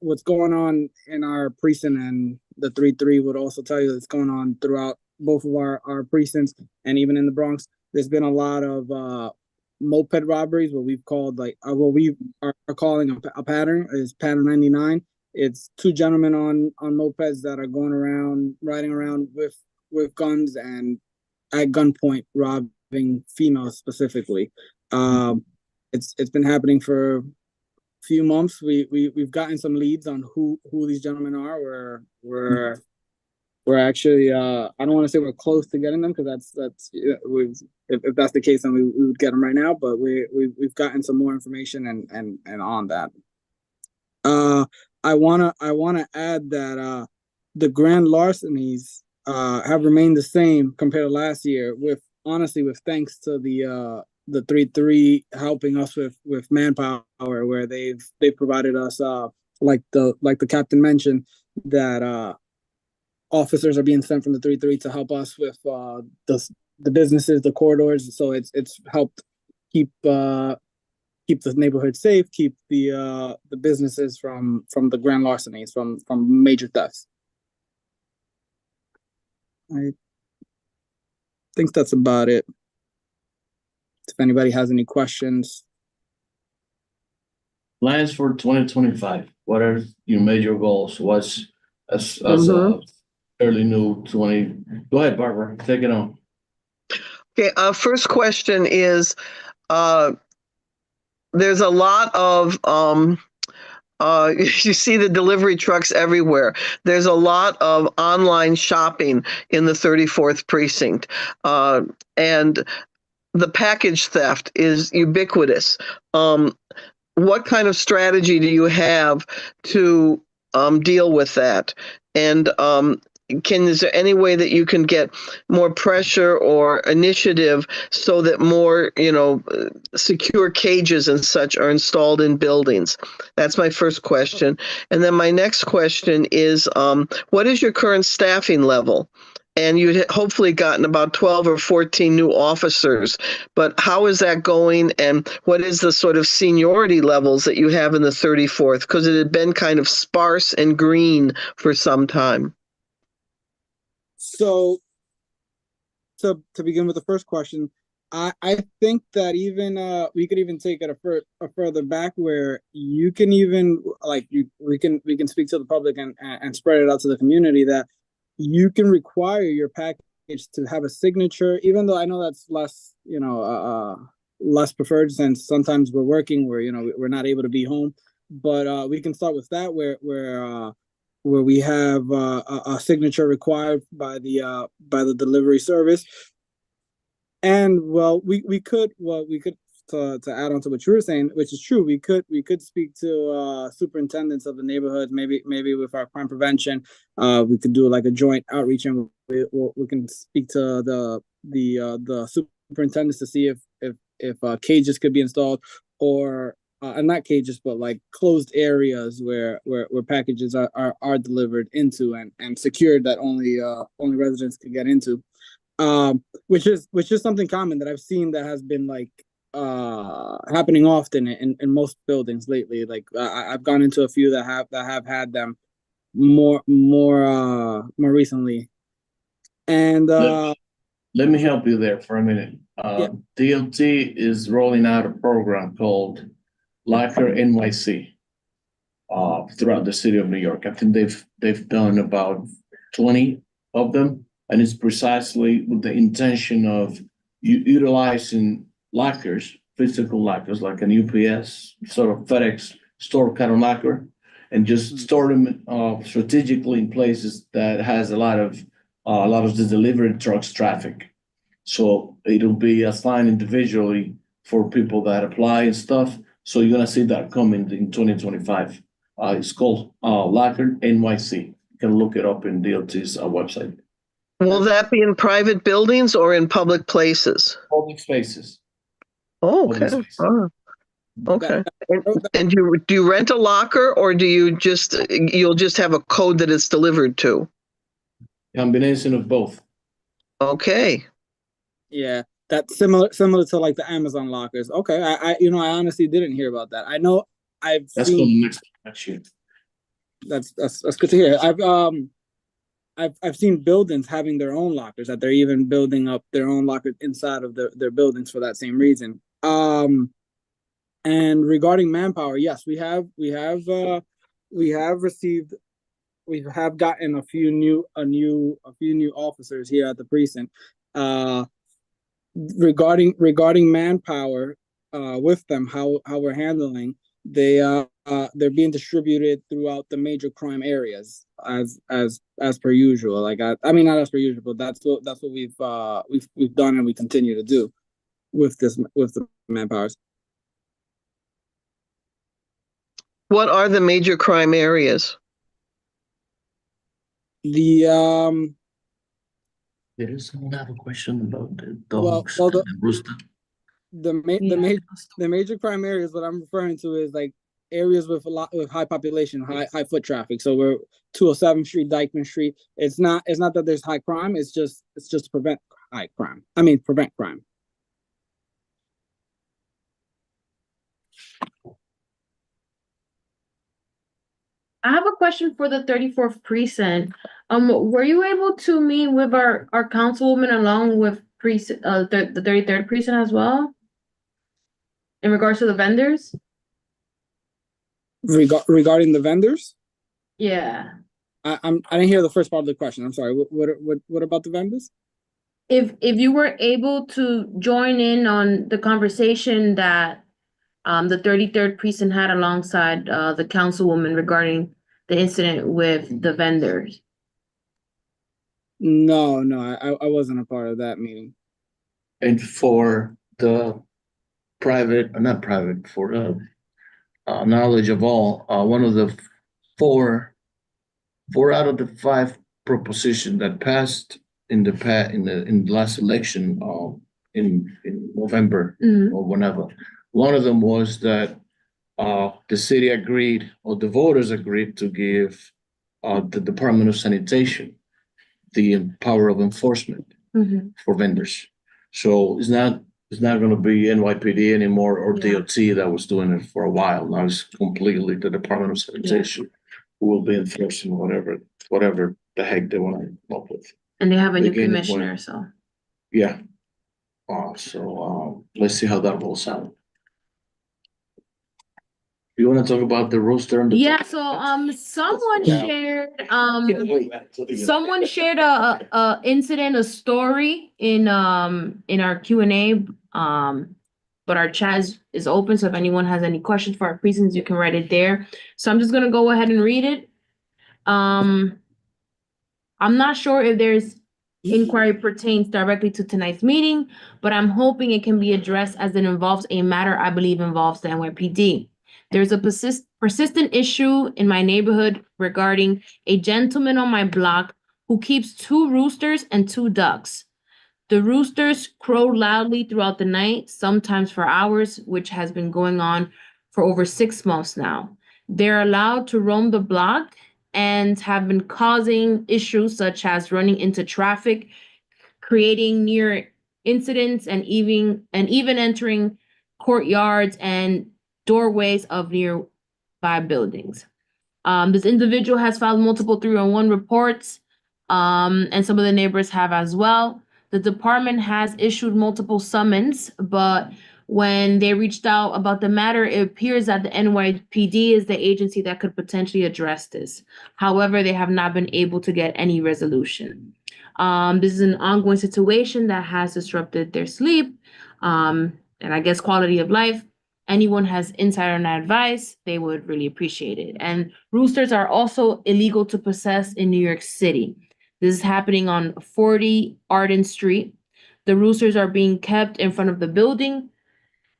what's going on in our precinct, and the 3-3 would also tell you that's going on throughout both of our precincts and even in the Bronx. There's been a lot of moped robberies, what we've called what we are calling a pattern is pattern 99. It's two gentlemen on mopeds that are going around, riding around with guns and at gunpoint robbing females specifically. It's been happening for a few months. We've gotten some leads on who these gentlemen are. We're actually I don't want to say we're close to getting them, because if that's the case, then we would get them right now. But we've gotten some more information and on that. I wanna add that the grand larcenies have remained the same compared to last year, with thanks to the 3-3 helping us with manpower, where they've provided us like the captain mentioned, that officers are being sent from the 3-3 to help us with the businesses, the corridors. So it's helped keep the neighborhood safe, keep the businesses from the grand larcenies, from major thefts. I think that's about it. If anybody has any questions. Plans for 2025. What are your major goals? What's as early new 20? Go ahead, Barbara. Take it on. Okay. First question is, there's a lot of you see the delivery trucks everywhere. There's a lot of online shopping in the 34th precinct, and the package theft is ubiquitous. What kind of strategy do you have to deal with that? And is there any way that you can get more pressure or initiative so that more, secure cages and such are installed in buildings? That's my first question. And then my next question is, what is your current staffing level? And you hopefully gotten about 12 or 14 new officers, but how is that going? And what is the sort of seniority levels that you have in the 34th? Because it had been kind of sparse and green for some time. So to begin with the first question, I think that even we could even take it a further back, where you can even we can speak to the public and spread it out to the community, that you can require your package to have a signature, even though I know that's less less preferred, since sometimes we're working where we're not able to be home. But we can start with that, where we have a signature required by the delivery service. And we could to add on to what you were saying, which is true, we could speak to superintendents of the neighborhoods, maybe with our crime prevention. We could do like a joint outreach, and we can speak to the superintendents to see if cages could be installed, or not cages, but like closed areas where packages are delivered into and secured, that only residents can get into. Which is something common that I've seen that has been happening often in most buildings lately. Like I've gone into a few that have had them more recently. And let me help you there for a minute. DOT is rolling out a program called Locker NYC throughout the city of New York. I think they've done about 20 of them, and it's precisely with the intention of utilizing lockers, physical lockers, like an UPS, sort of FedEx store kind of locker, and just store them strategically in places that has a lot of the delivery trucks traffic. So it'll be assigned individually for people that apply and stuff. So you're gonna see that coming in 2025. It's called Locker NYC. You can look it up in DOT's website. Will that be in private buildings or in public places? Public spaces. Oh, Public okay. spaces. Oh, okay. And do you rent a locker, or do you'll just have a code that it's delivered to? Combination of both. Okay. Yeah, that's similar to like the Amazon lockers. Okay, I honestly didn't hear about that. I know That's seen. coming next year. That's good to hear. I've seen buildings having their own lockers, that they're even building up their own lockers inside of their buildings for that same reason. And regarding manpower, yes, we have gotten a few new officers here at the precinct. Regarding manpower, with them, how we're handling, they're being distributed throughout the major crime areas as per usual. Like I mean, not as per usual, but that's what we've done and we continue to do with the manpowers. What are the major crime areas? There is someone have a question about the dogs and the rooster. The major crime areas, what I'm referring to is like areas with high population, high foot traffic. So we're 207th Street, Dyckman Street. It's not that there's high crime. It's just to prevent crime. I have a question for the 34th precinct. Were you able to meet with our councilwoman along with the 33rd precinct as well? In regards to the vendors? Regarding the vendors? Yeah. I didn't hear the first part of the question. I'm sorry. What about the vendors? If you were able to join in on the conversation that the 33rd precinct had alongside the councilwoman regarding the incident with the vendors. No, I wasn't a part of that meeting. And for the not private, for the knowledge of all, one of the four out of the 5 propositions that passed in the last election in November or whenever. One of them was that the city agreed, or the voters agreed, to give the Department of Sanitation the power of enforcement for vendors. So it's not going to be NYPD anymore or DOT that was doing it for a while. Now it's completely the Department of Sanitation who will be enforcing whatever the heck they want to come up with. And they have a new commissioner, so. Yeah. So let's see how that rolls out. You want to talk about the rooster? And someone shared a incident, a story in our Q&A, but our chat is open, so if anyone has any questions for our precincts, you can write it there. So I'm just gonna go ahead and read it. I'm not sure if there's inquiry pertains directly to tonight's meeting, but I'm hoping it can be addressed as it involves a matter I believe involves the NYPD. There's a persistent issue in my neighborhood regarding a gentleman on my block who keeps 2 roosters and 2 ducks. The roosters crow loudly throughout the night, sometimes for hours, which has been going on for over 6 months now. They're allowed to roam the block and have been causing issues such as running into traffic, creating near incidents, and even entering courtyards and doorways of nearby buildings. This individual has filed multiple 311 reports, and some of the neighbors have as well. The department has issued multiple summons, but when they reached out about the matter, it appears that the NYPD is the agency that could potentially address this. However, they have not been able to get any resolution. This is an ongoing situation that has disrupted their sleep, and I guess quality of life. Anyone has insider advice, they would really appreciate it. And roosters are also illegal to possess in New York City. This is happening on 40 Arden Street. the roosters are being kept in front of the building.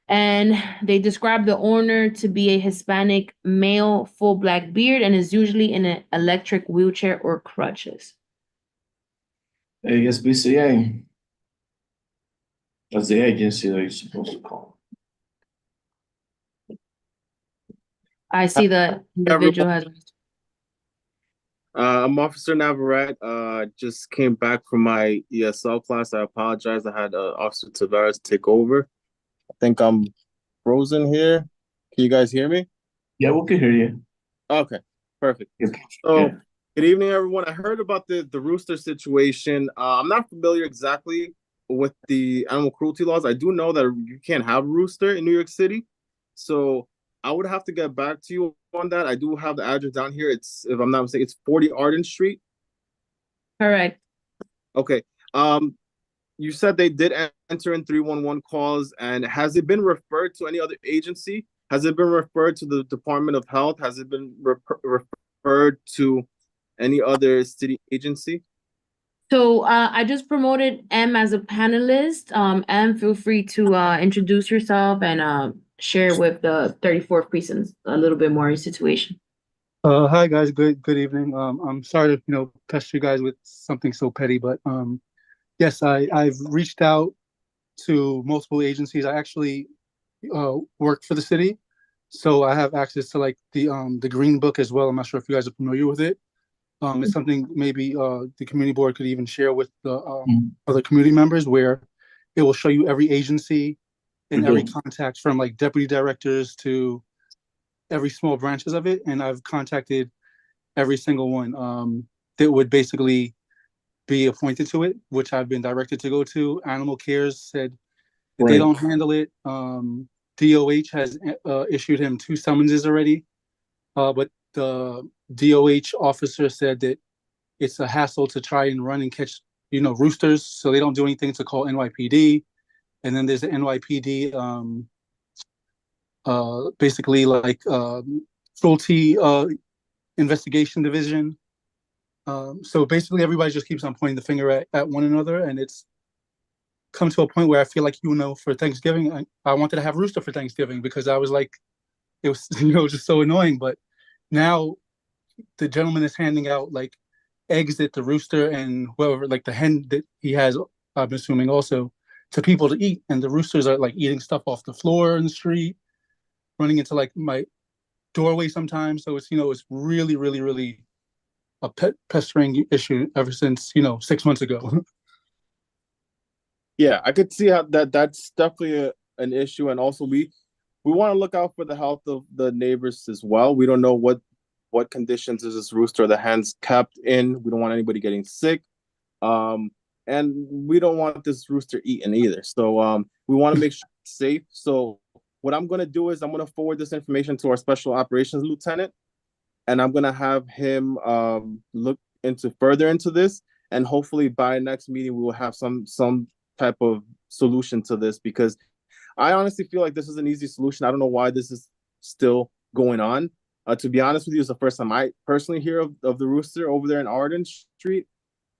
And they describe the owner to be a Hispanic male, full black beard, and is usually in an electric wheelchair or crutches. ASBCA. That's the agency that you're supposed to call. I see the individual has. I'm Officer Navarrete. Just came back from my ESL class. I apologize. I had Officer Tavares take over. I think I'm frozen here. Can you guys hear me? Yeah, we can hear you. Okay, perfect. So, good evening, everyone. I heard about the rooster situation. I'm not familiar exactly with the animal cruelty laws. I do know that you can't have a rooster in New York City. So, I would have to get back to you on that. I do have the address down here. It's, if I'm not mistaken, it's 40 Arden Street. Correct. Okay. You said they did enter in 311 calls, and has it been referred to any other agency? Has it been referred to the Department of Health? Has it been referred to any other city agency? So I just promoted M as a panelist. M, feel free to introduce yourself and share with the 34th precinct a little bit more your situation. Hi guys, good evening. I'm sorry to pester you guys with something so petty, but yes, I've reached out to multiple agencies. I actually work for the city, so I have access to like the Green Book as well. I'm not sure if you guys are familiar with it. It's something maybe the community board could even share with the other community members, where it will show you every agency and every contact from like deputy directors to every small branches of it. And I've contacted every single one that would basically be appointed to it, which I've been directed to go to. Animal Cares said that they don't handle it. DOH has issued him 2 summonses already, but the DOH officer said that it's a hassle to try and run and catch, roosters, so they don't do anything to call NYPD. And then there's the NYPD, basically like cruelty investigation division. So basically everybody just keeps on pointing the finger at one another, and it's come to a point where I feel like, for Thanksgiving, I wanted to have rooster for Thanksgiving because I was like, it was, just so annoying. But now the gentleman is handing out like eggs that the rooster and whoever, like the hen that he has, I'm assuming also, to people to eat. And the roosters are like eating stuff off the floor in the street, running into like my doorway sometimes. So it's, it's really, really, really a pestering issue ever since, 6 months ago. Yeah, I could see how that's definitely an issue. And also we want to look out for the health of the neighbors as well. We don't know what conditions is this rooster or the hens kept in. We don't want anybody getting sick. And we don't want this rooster eaten either. So we want to make sure it's safe. So what I'm going to do is I'm going to forward this information to our special operations lieutenant, and I'm going to have him look further into this. And hopefully by next meeting, we will have some type of solution to this, because I honestly feel like this is an easy solution. I don't know why this is still going on. To be honest with you, it's the first time I personally hear of the rooster over there in Arden Street.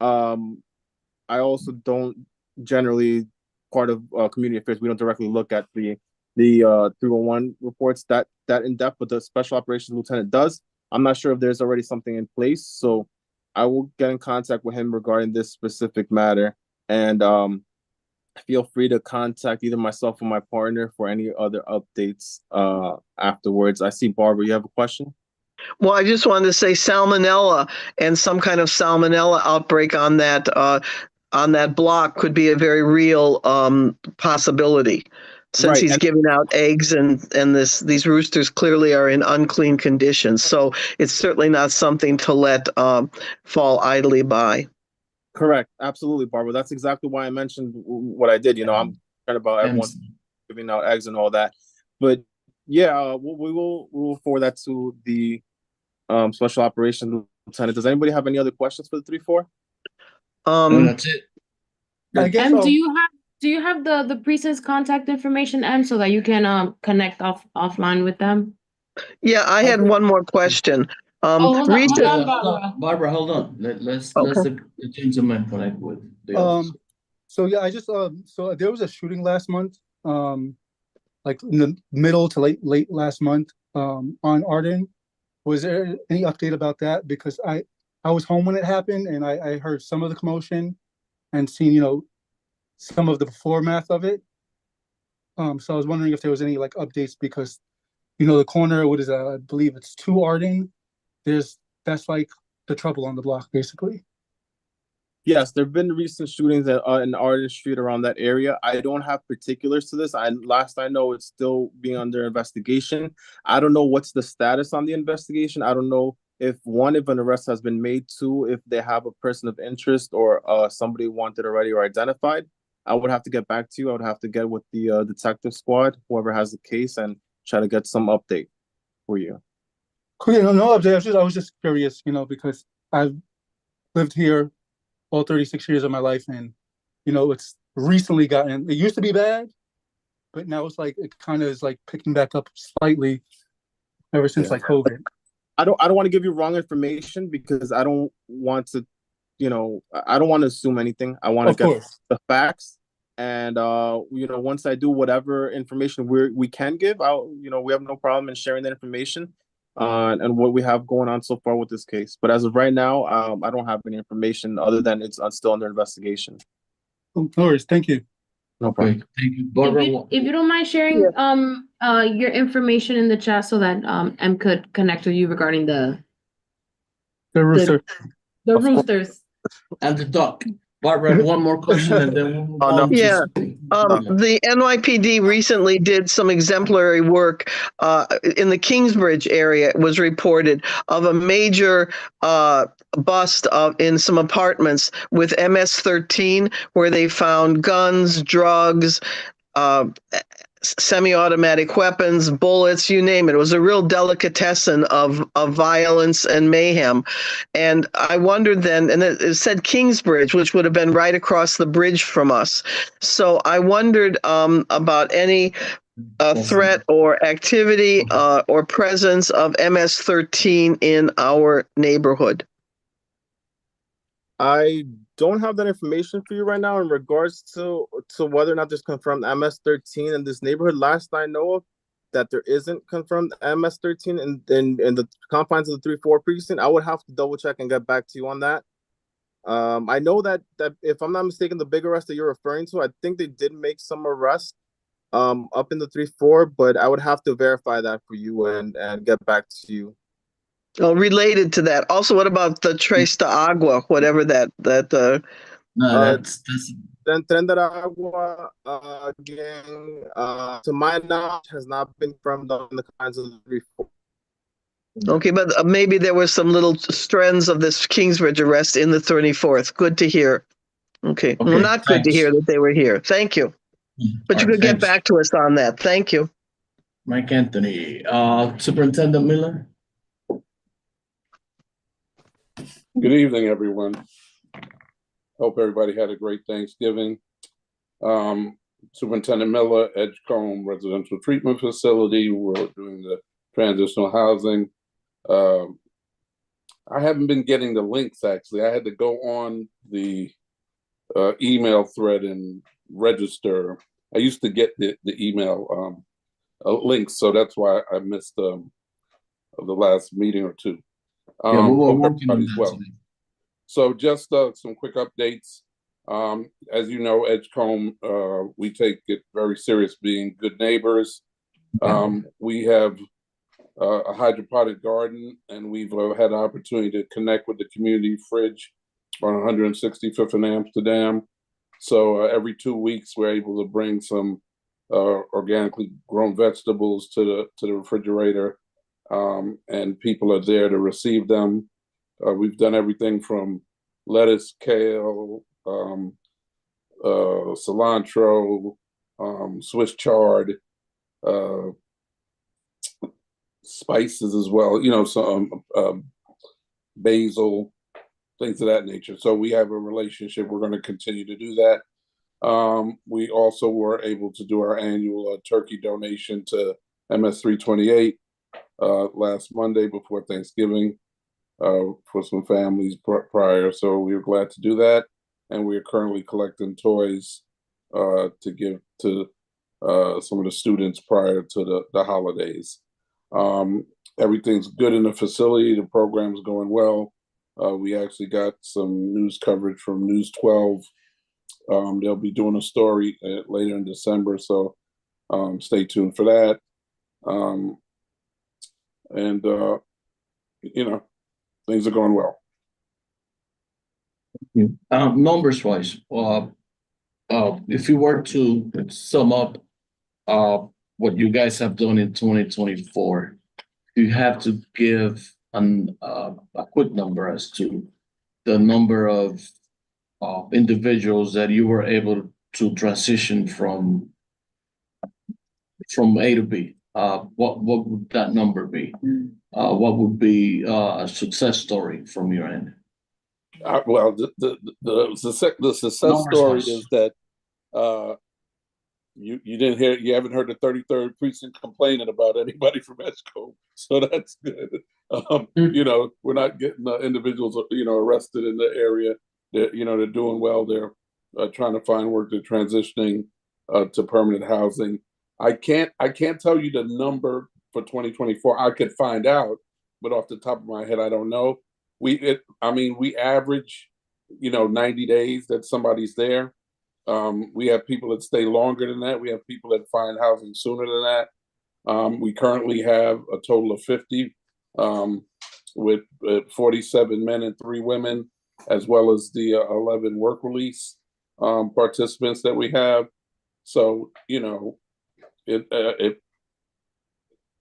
I also don't generally, part of community affairs, we don't directly look at the 311 reports that in depth, but the special operations lieutenant does. I'm not sure if there's already something in place, so I will get in contact with him regarding this specific matter. And feel free to contact either myself or my partner for any other updates afterwards. I see Barbara, you have a question? Well, I just wanted to say salmonella and some kind of salmonella outbreak on that block could be a very real possibility, since he's giving out eggs and these roosters clearly are in unclean conditions. So it's certainly not something to let fall idly by. Correct. Absolutely, Barbara. That's exactly why I mentioned what I did. I'm concerned about everyone giving out eggs and all that. But yeah, we will forward that to the special operations lieutenant. Does anybody have any other questions for the 3-4? No, that's it. M, do you have the precinct's contact information, M, so that you can connect offline with them? Yeah, I had one more question. Hold on, Barbara, hold on. Let's the gentleman connect with the officer. So yeah, I just so there was a shooting last month, like in the middle to late last month, on Arden. Was there any update about that? Because I was home when it happened, and I heard some of the commotion and seen, you know, some of the aftermath of it. So I was wondering if there was any like updates, because, you know, the corner, what is that? I believe it's 2 Arden. That's like the trouble on the block, basically. Yes, there have been recent shootings in Arden Street around that area. I don't have particulars to this. Last I know, it's still being under investigation. I don't know what's the status on the investigation. I don't know if an arrest has been made, 2, if they have a person of interest or somebody wanted already or identified. I would have to get back to you. I would have to get with the detective squad, whoever has the case, and try to get some update for you. Cool, no update. I was just curious, you know, because I've lived here all 36 years of my life, and, you know, it's recently gotten, it used to be bad, but now it's like, it kind of is like picking back up slightly ever since like COVID. I don't want to give you wrong information, because I don't want to, you know, I don't want to assume anything. I want to get the facts. And, you know, once I do whatever information we can give, you know, we have no problem in sharing that information and what we have going on so far with this case. But as of right now, I don't have any information other than it's still under investigation. No worries. Thank you. No problem. Thank you, Barbara. If you don't mind sharing your information in the chat, so that M could connect with you regarding the rooster. The roosters. And the duck. Barbara, one more question and then we'll move on to Yeah. The NYPD recently did some exemplary work in the Kingsbridge area. It was reported of a major bust in some apartments with MS-13, where they found guns, drugs, semi-automatic weapons, bullets, you name it. It was a real delicatessen of violence and mayhem. And I wondered then, and it said Kingsbridge, which would have been right across the bridge from us. So I wondered about any threat or activity or presence of MS-13 in our neighborhood. I don't have that information for you right now in regards to whether or not there's confirmed MS-13 in this neighborhood. Last I know of, that there isn't confirmed MS-13 in the confines of the 3-4 precinct. I would have to double check and get back to you on that. I know that if I'm not mistaken, the big arrest that you're referring to, I think they did make some arrests up in the 3-4, but I would have to verify that for you and get back to you. Related to that, also, what about the Tres de Agua, whatever that No, that's Tren de Agua gang, to my knowledge, has not been confirmed on the kinds of the 3-4. Okay, but maybe there were some little strands of this Kingsbridge arrest in the 34th. Good to hear. Okay, well, not good to hear that they were here. Thank you. But you could get back to us on that. Thank you. Mike Anthony, Superintendent Miller. Good evening, everyone. Hope everybody had a great Thanksgiving. Superintendent Miller, Edgecombe Residential Treatment Facility. We're doing the transitional housing. I haven't been getting the links, actually. I had to go on the email thread and register. I used to get the email links, so that's why I missed the last meeting or two. Yeah, we were working on that well. So just some quick updates. As you know, Edgecombe, we take it very serious being good neighbors. We have a hydroponic garden, and we've had an opportunity to connect with the community fridge on 165th and Amsterdam. So every 2 weeks, we're able to bring some organically grown vegetables to the refrigerator, and people are there to receive them. We've done everything from lettuce, kale, cilantro, Swiss chard, spices as well, you know, some basil, things of that nature. So we have a relationship. We're going to continue to do that. We also were able to do our annual turkey donation to MS-328 last Monday before Thanksgiving for some families prior. So we were glad to do that. and we are currently collecting toys to give to some of the students prior to the holidays. Everything's good in the facility. The program's going well. We actually got some news coverage from News 12. They'll be doing a story later in December, so stay tuned for that. Things are going well. Numbers wise, if you were to sum up what you guys have done in 2024, you have to give a quick number as to the number of individuals that you were able to transition from A to B. What would that number be? What would be a success story from your end? Well, the success story is that you haven't heard the 33rd precinct complaining about anybody from Edgecombe, so that's good. We're not getting individuals arrested in the area. They're doing well. They're trying to find work. They're transitioning to permanent housing. I can't tell you the number for 2024. I could find out, but off the top of my head, I don't know. We average 90 days that somebody's there. We have people that stay longer than that. We have people that find housing sooner than that. We currently have a total of 50 with 47 men and 3 women, as well as the 11 work release participants that we have. So,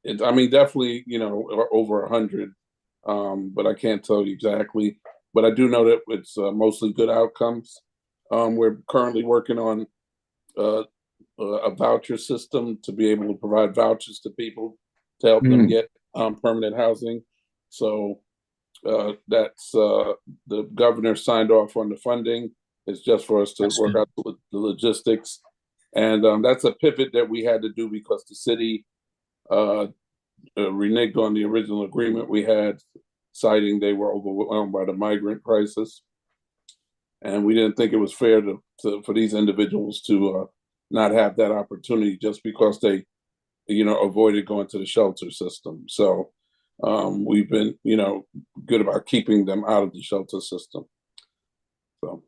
definitely, over 100, but I can't tell you exactly. But I do know that it's mostly good outcomes. We're currently working on a voucher system to be able to provide vouchers to people to help them get permanent housing. So that's the governor signed off on the funding. It's just for us to work out the logistics. And that's a pivot that we had to do because the city reneged on the original agreement we had, citing they were overwhelmed by the migrant crisis. And we didn't think it was fair for these individuals to not have that opportunity just because they, avoided going to the shelter system. So we've been, good about keeping them out of the shelter system. So.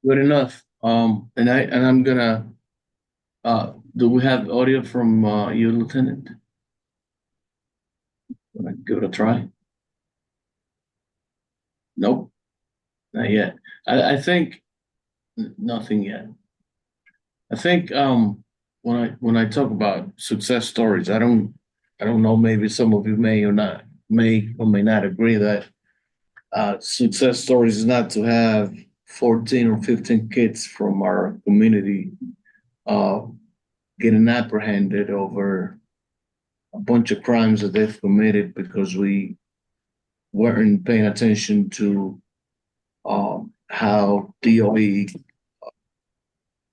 Good enough. And I'm gonna. Do we have audio from you, Lieutenant? Wanna give it a try? Nope, not yet. I think nothing yet. I think when I talk about success stories, I don't know. Maybe some of you may or may not agree that success stories is not to have 14 or 15 kids from our community getting apprehended over a bunch of crimes that they've committed because we weren't paying attention to how DOE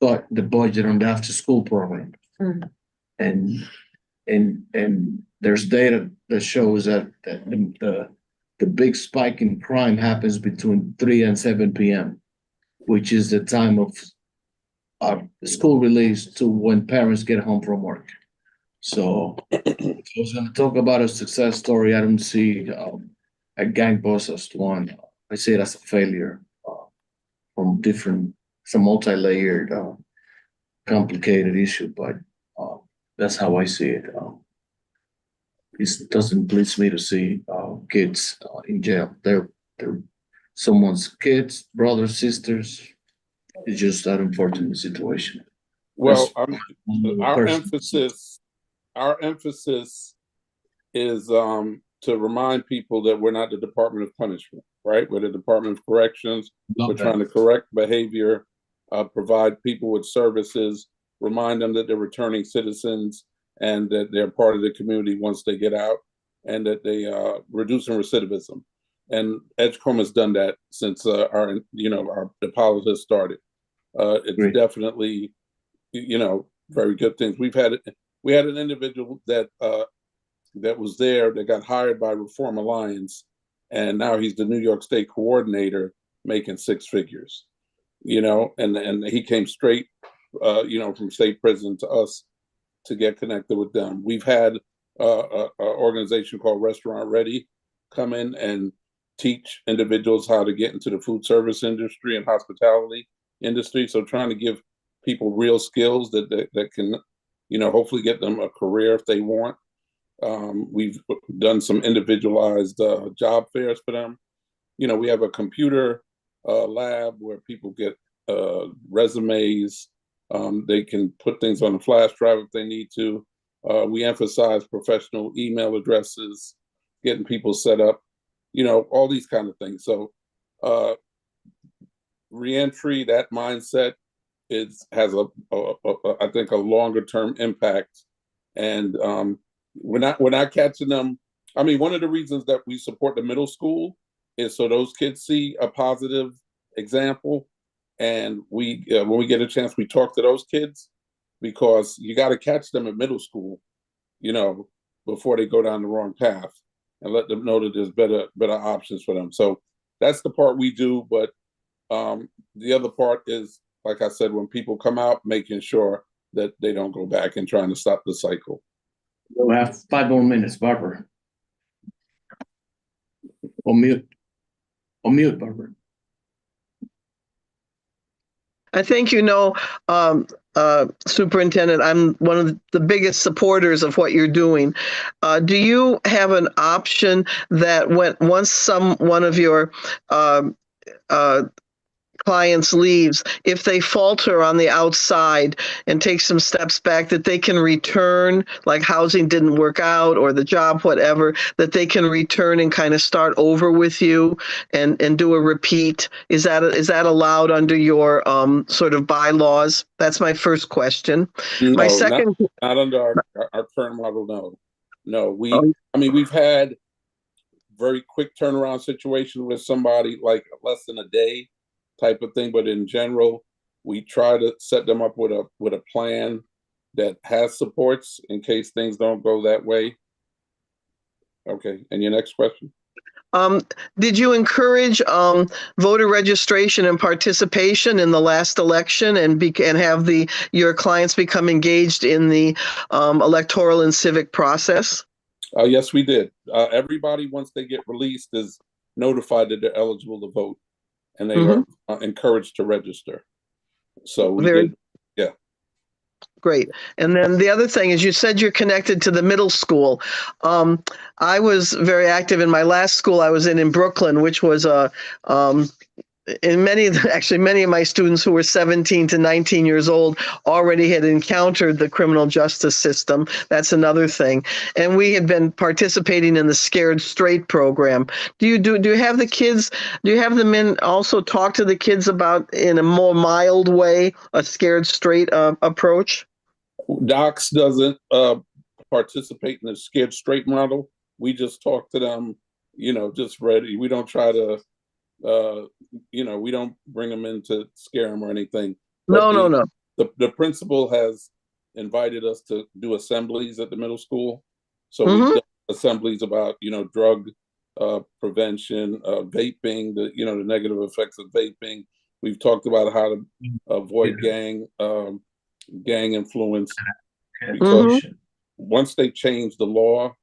got the budget on the after-school program. And there's data that shows that the big spike in crime happens between 3 and 7 p.m., which is the time of school release to when parents get home from work. So if I was going to talk about a success story, I don't see a gang boss as one. I see it as a failure from some multi-layered, complicated issue, but that's how I see it. It doesn't please me to see kids in jail. They're someone's kids, brothers, sisters. It's just that unfortunate situation. Well, our emphasis is to remind people that we're not the Department of Punishment, right? We're the Department of Corrections. We're trying to correct behavior, provide people with services, remind them that they're returning citizens and that they're part of the community once they get out, and that they reducing recidivism. And Edgecombe has done that since the pilot has started. It's definitely, very good things. We had an individual that was there that got hired by Reform Alliance, and now he's the New York State coordinator, making six figures, and he came straight, from state prison to us to get connected with them. We've had an organization called Restaurant Ready come in and teach individuals how to get into the food service industry and hospitality industry. So trying to give people real skills that can, hopefully get them a career if they want. We've done some individualized job fairs for them. We have a computer lab where people get resumes. They can put things on a flash drive if they need to. We emphasize professional email addresses, getting people set up, all these kind of things. So reentry, that mindset has I think a longer term impact. And we're not catching them. I mean, one of the reasons that we support the middle school is so those kids see a positive example. And we, when we get a chance, we talk to those kids, because you got to catch them at middle school, before they go down the wrong path, and let them know that there's better options for them. So that's the part we do. But the other part is, like I said, when people come out, making sure that they don't go back and trying to stop the cycle. We'll have 5 more minutes, Barbara. On mute, Barbara. I think Superintendent, I'm one of the biggest supporters of what you're doing. Do you have an option that once one of your clients leaves, if they falter on the outside and take some steps back, that they can return, like housing didn't work out or the job, whatever, that they can return and kind of start over with you and do a repeat? Is that allowed under your sort of bylaws? That's my first question. No, my second, not under our current model. No. We've had very quick turnaround situation with somebody, like less than a day type of thing, but in general, we try to set them up with a plan that has supports in case things don't go that way. Okay, and your next question? Did you encourage voter registration and participation in the last election, and have your clients become engaged in the electoral and civic process? Yes, we did. Everybody, once they get released, is notified that they're eligible to vote, and they are encouraged to register. So we did. Yeah. Great. And then the other thing is, you said you're connected to the middle school. I was very active in my last school I was in Brooklyn, which was many of my students who were 17 to 19 years old already had encountered the criminal justice system. That's another thing. And we had been participating in the Scared Straight program. Do you have the men also talk to the kids about, in a more mild way, a Scared Straight approach? DOCS doesn't participate in the Scared Straight model. We just talk to them, just ready. We don't try to we don't bring them in to scare them or anything. No. The principal has invited us to do assemblies at the middle school. So we've done assemblies about, drug prevention, vaping, the negative effects of vaping. We've talked about how to avoid gang influence. Because once they change the law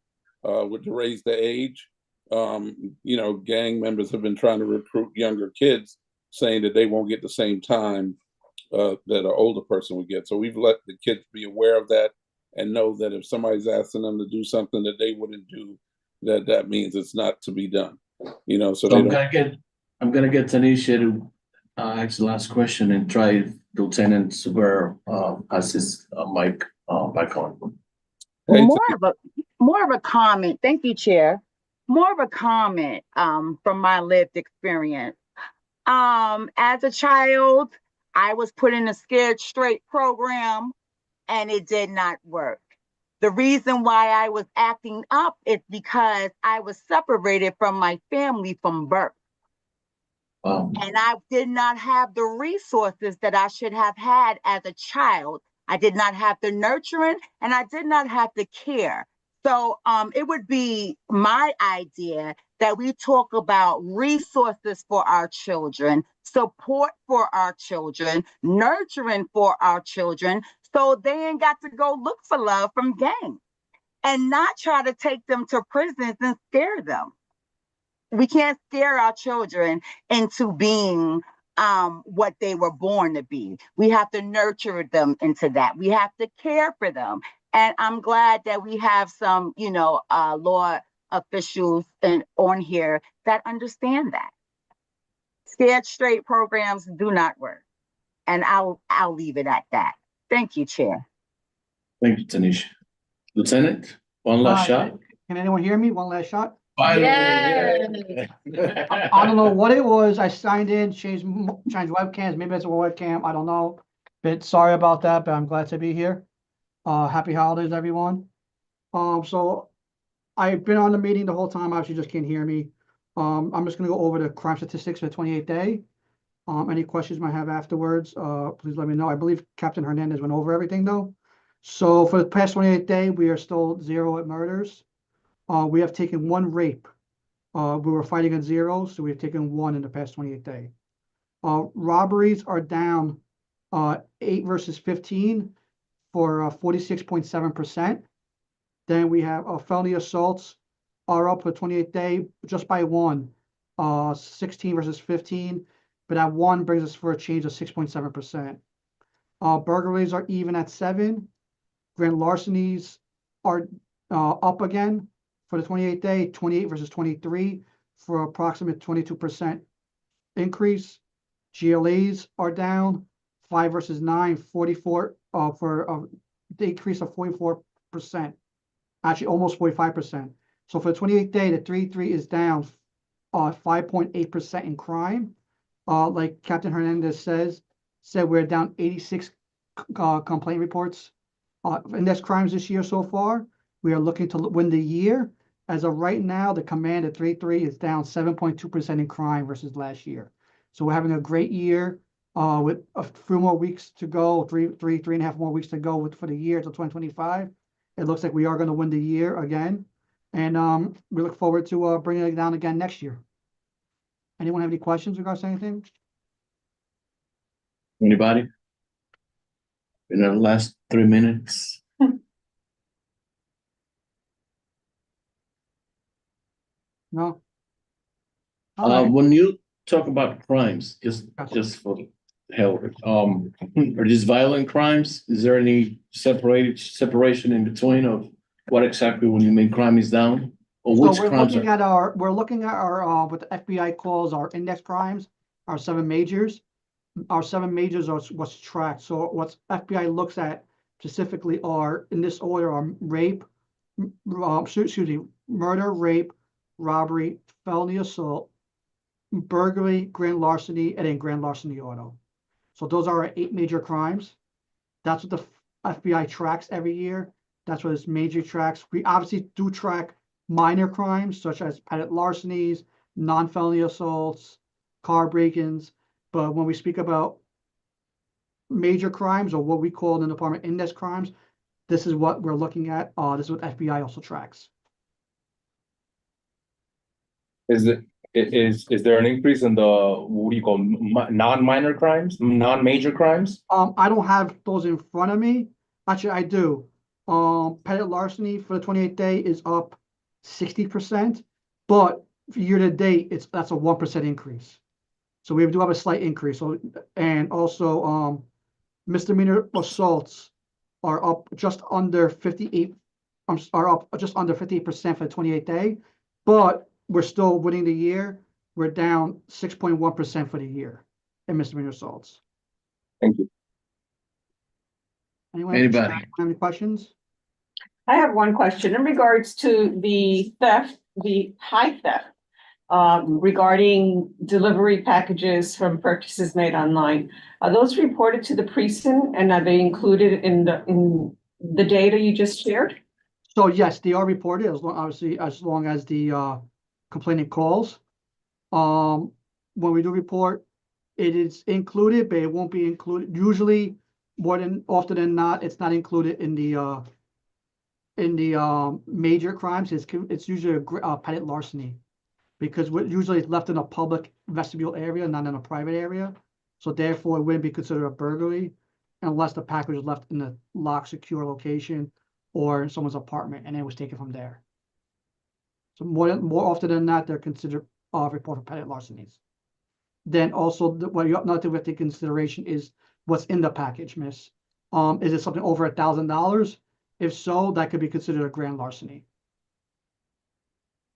to raise the age, gang members have been trying to recruit younger kids, saying that they won't get the same time that an older person would get. So we've let the kids be aware of that and know that if somebody's asking them to do something that they wouldn't do, that means it's not to be done. So I'm gonna get Tanisha to ask the last question and try Lieutenant Suber has his mic back on. More of a comment. Thank you, Chair. More of a comment from my lived experience. As a child, I was put in a Scared Straight program, and it did not work. The reason why I was acting up is because I was separated from my family from birth. Wow. And I did not have the resources that I should have had as a child. I did not have the nurturing, and I did not have the care. So it would be my idea that we talk about resources for our children, support for our children, nurturing for our children, so they ain't got to go look for love from gangs, and not try to take them to prisons and scare them. We can't scare our children into being what they were born to be. We have to nurture them into that. We have to care for them. And I'm glad that we have some, law officials on here that understand that. Scared straight programs do not work. And I'll leave it at that. Thank you, Chair. Thank you, Tanisha. Lieutenant, one last shot. Can anyone hear me? One last shot. Finally. I don't know what it was. I signed in, changed webcams. Maybe it's a webcam. I don't know. But sorry about that. But I'm glad to be here. Happy holidays, everyone. So I've been on the meeting the whole time. Obviously, just can't hear me. I'm just gonna go over the crime statistics for the 28th day. Any questions you might have afterwards, please let me know. I believe Captain Hernandez went over everything though. So for the past 28th day, we are still 0 at murders. We have taken 1 rape. We were fighting at 0, so we have taken 1 in the past 28th day. Robberies are down 8 versus 15 for 46.7%. Then we have felony assaults are up for 28th day just by 1, 16 versus 15, but that 1 brings us for a change of 6.7%. Burglaries are even at 7. Grand larcenies are up again for the 28th day, 28 versus 23 for approximate 22% increase. GLAs are down 5 versus 9, 44 for a decrease of 44%, actually almost 45%. So for the 28th day, the 3-3 is down 5.8% in crime. Like Captain Hernandez said we're down 86 complaint reports. Index crimes this year so far. We are looking to win the year. As of right now, the command at 3-3 is down 7.2% in crime versus last year. So we're having a great year with a few more weeks to go, 3.5 more weeks to go for the year till 2025. It looks like we are going to win the year again. And we look forward to bringing it down again next year. Anyone have any questions regards to anything? Anybody? In the last 3 minutes. No. Right. When you talk about crimes, just for the hell of it, are these violent crimes? Is there any separation in between of what exactly when you mean crime is down? Or which so we're crimes looking at our what the FBI calls our index crimes, our 7 majors. Our 7 majors are what's tracked. So what FBI looks at specifically are, in this order, are rape, murder, rape, robbery, felony assault, burglary, grand larceny, and then grand larceny auto. So those are our 8 major crimes. That's what the FBI tracks every year. That's what its major tracks. We obviously do track minor crimes such as petty larcenies, non-felony assaults, car break-ins. But when we speak about major crimes, or what we call in the department index crimes, this is what we're looking at. This is what FBI also tracks. Is there an increase in the, what do you call, non-minor crimes, non-major crimes? I don't have those in front of me. Actually, I do. Petty larceny for the 28th day is up 60%, but for year to date, that's a 1% increase. So we do have a slight increase. So, and also misdemeanor assaults are up just under 58, are up just under 58% for the 28th day, but we're still winning the year. We're down 6.1% for the year in misdemeanor assaults. Thank you. Anybody have any questions? I have one question in regards to the theft, the high theft, regarding delivery packages from purchases made online. Are those reported to the precinct, and are they included in the data you just shared? So yes, they are reported as long as the complainant calls. When we do report, it is included, but it won't be included. Usually, often than not, it's not included in the in the major crimes, it's usually a petty larceny. Because usually it's left in a public vestibule area, not in a private area. So therefore it wouldn't be considered a burglary unless the package was left in a locked, secure location or in someone's apartment and it was taken from there. So more often than not, they're considered report for petty larcenies. Then also what you not to take into consideration is what's in the package, miss. Is it something over $1,000? If so, that could be considered a grand larceny.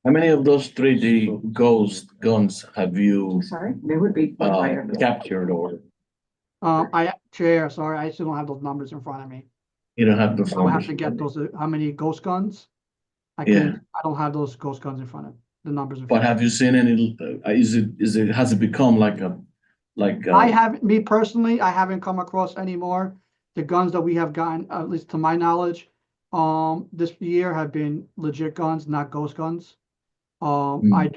How many of those 3D ghost guns have you Sorry, there would be one higher. captured, or Chair, sorry, I still don't have those numbers in front of me. you don't have those I would have numbers? to get those, how many ghost guns? I don't have those ghost guns in front of the numbers. But have you seen any, has it become like I haven't, me personally, I haven't come across any more. The guns that we have gotten, at least to my knowledge, this year have been legit guns, not ghost guns. I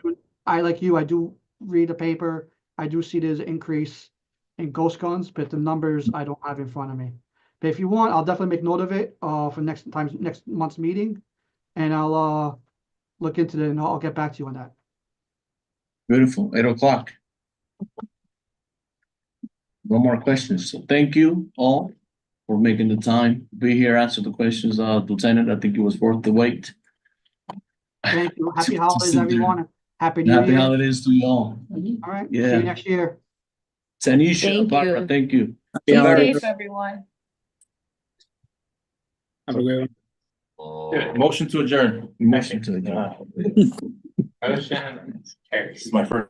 like you, I do read the paper. I do see there's an increase in ghost guns, but the numbers I don't have in front of me. But if you want, I'll definitely make note of it for next month's meeting, and I'll look into it and I'll get back to you on that. Beautiful, 8 o'clock. No more questions. So thank you all for making the time, be here, answer the questions, Lieutenant. I think it was worth the wait. Thank you. Happy holidays, everyone. Happy New Year. Happy holidays to you all. All right. Yeah. See you next year. Tanisha, Thank Barbara, you. thank you. Be Merry safe, everyone. Have a great one. Motion to adjourn. Motion to adjourn. Motion carries. This is my first.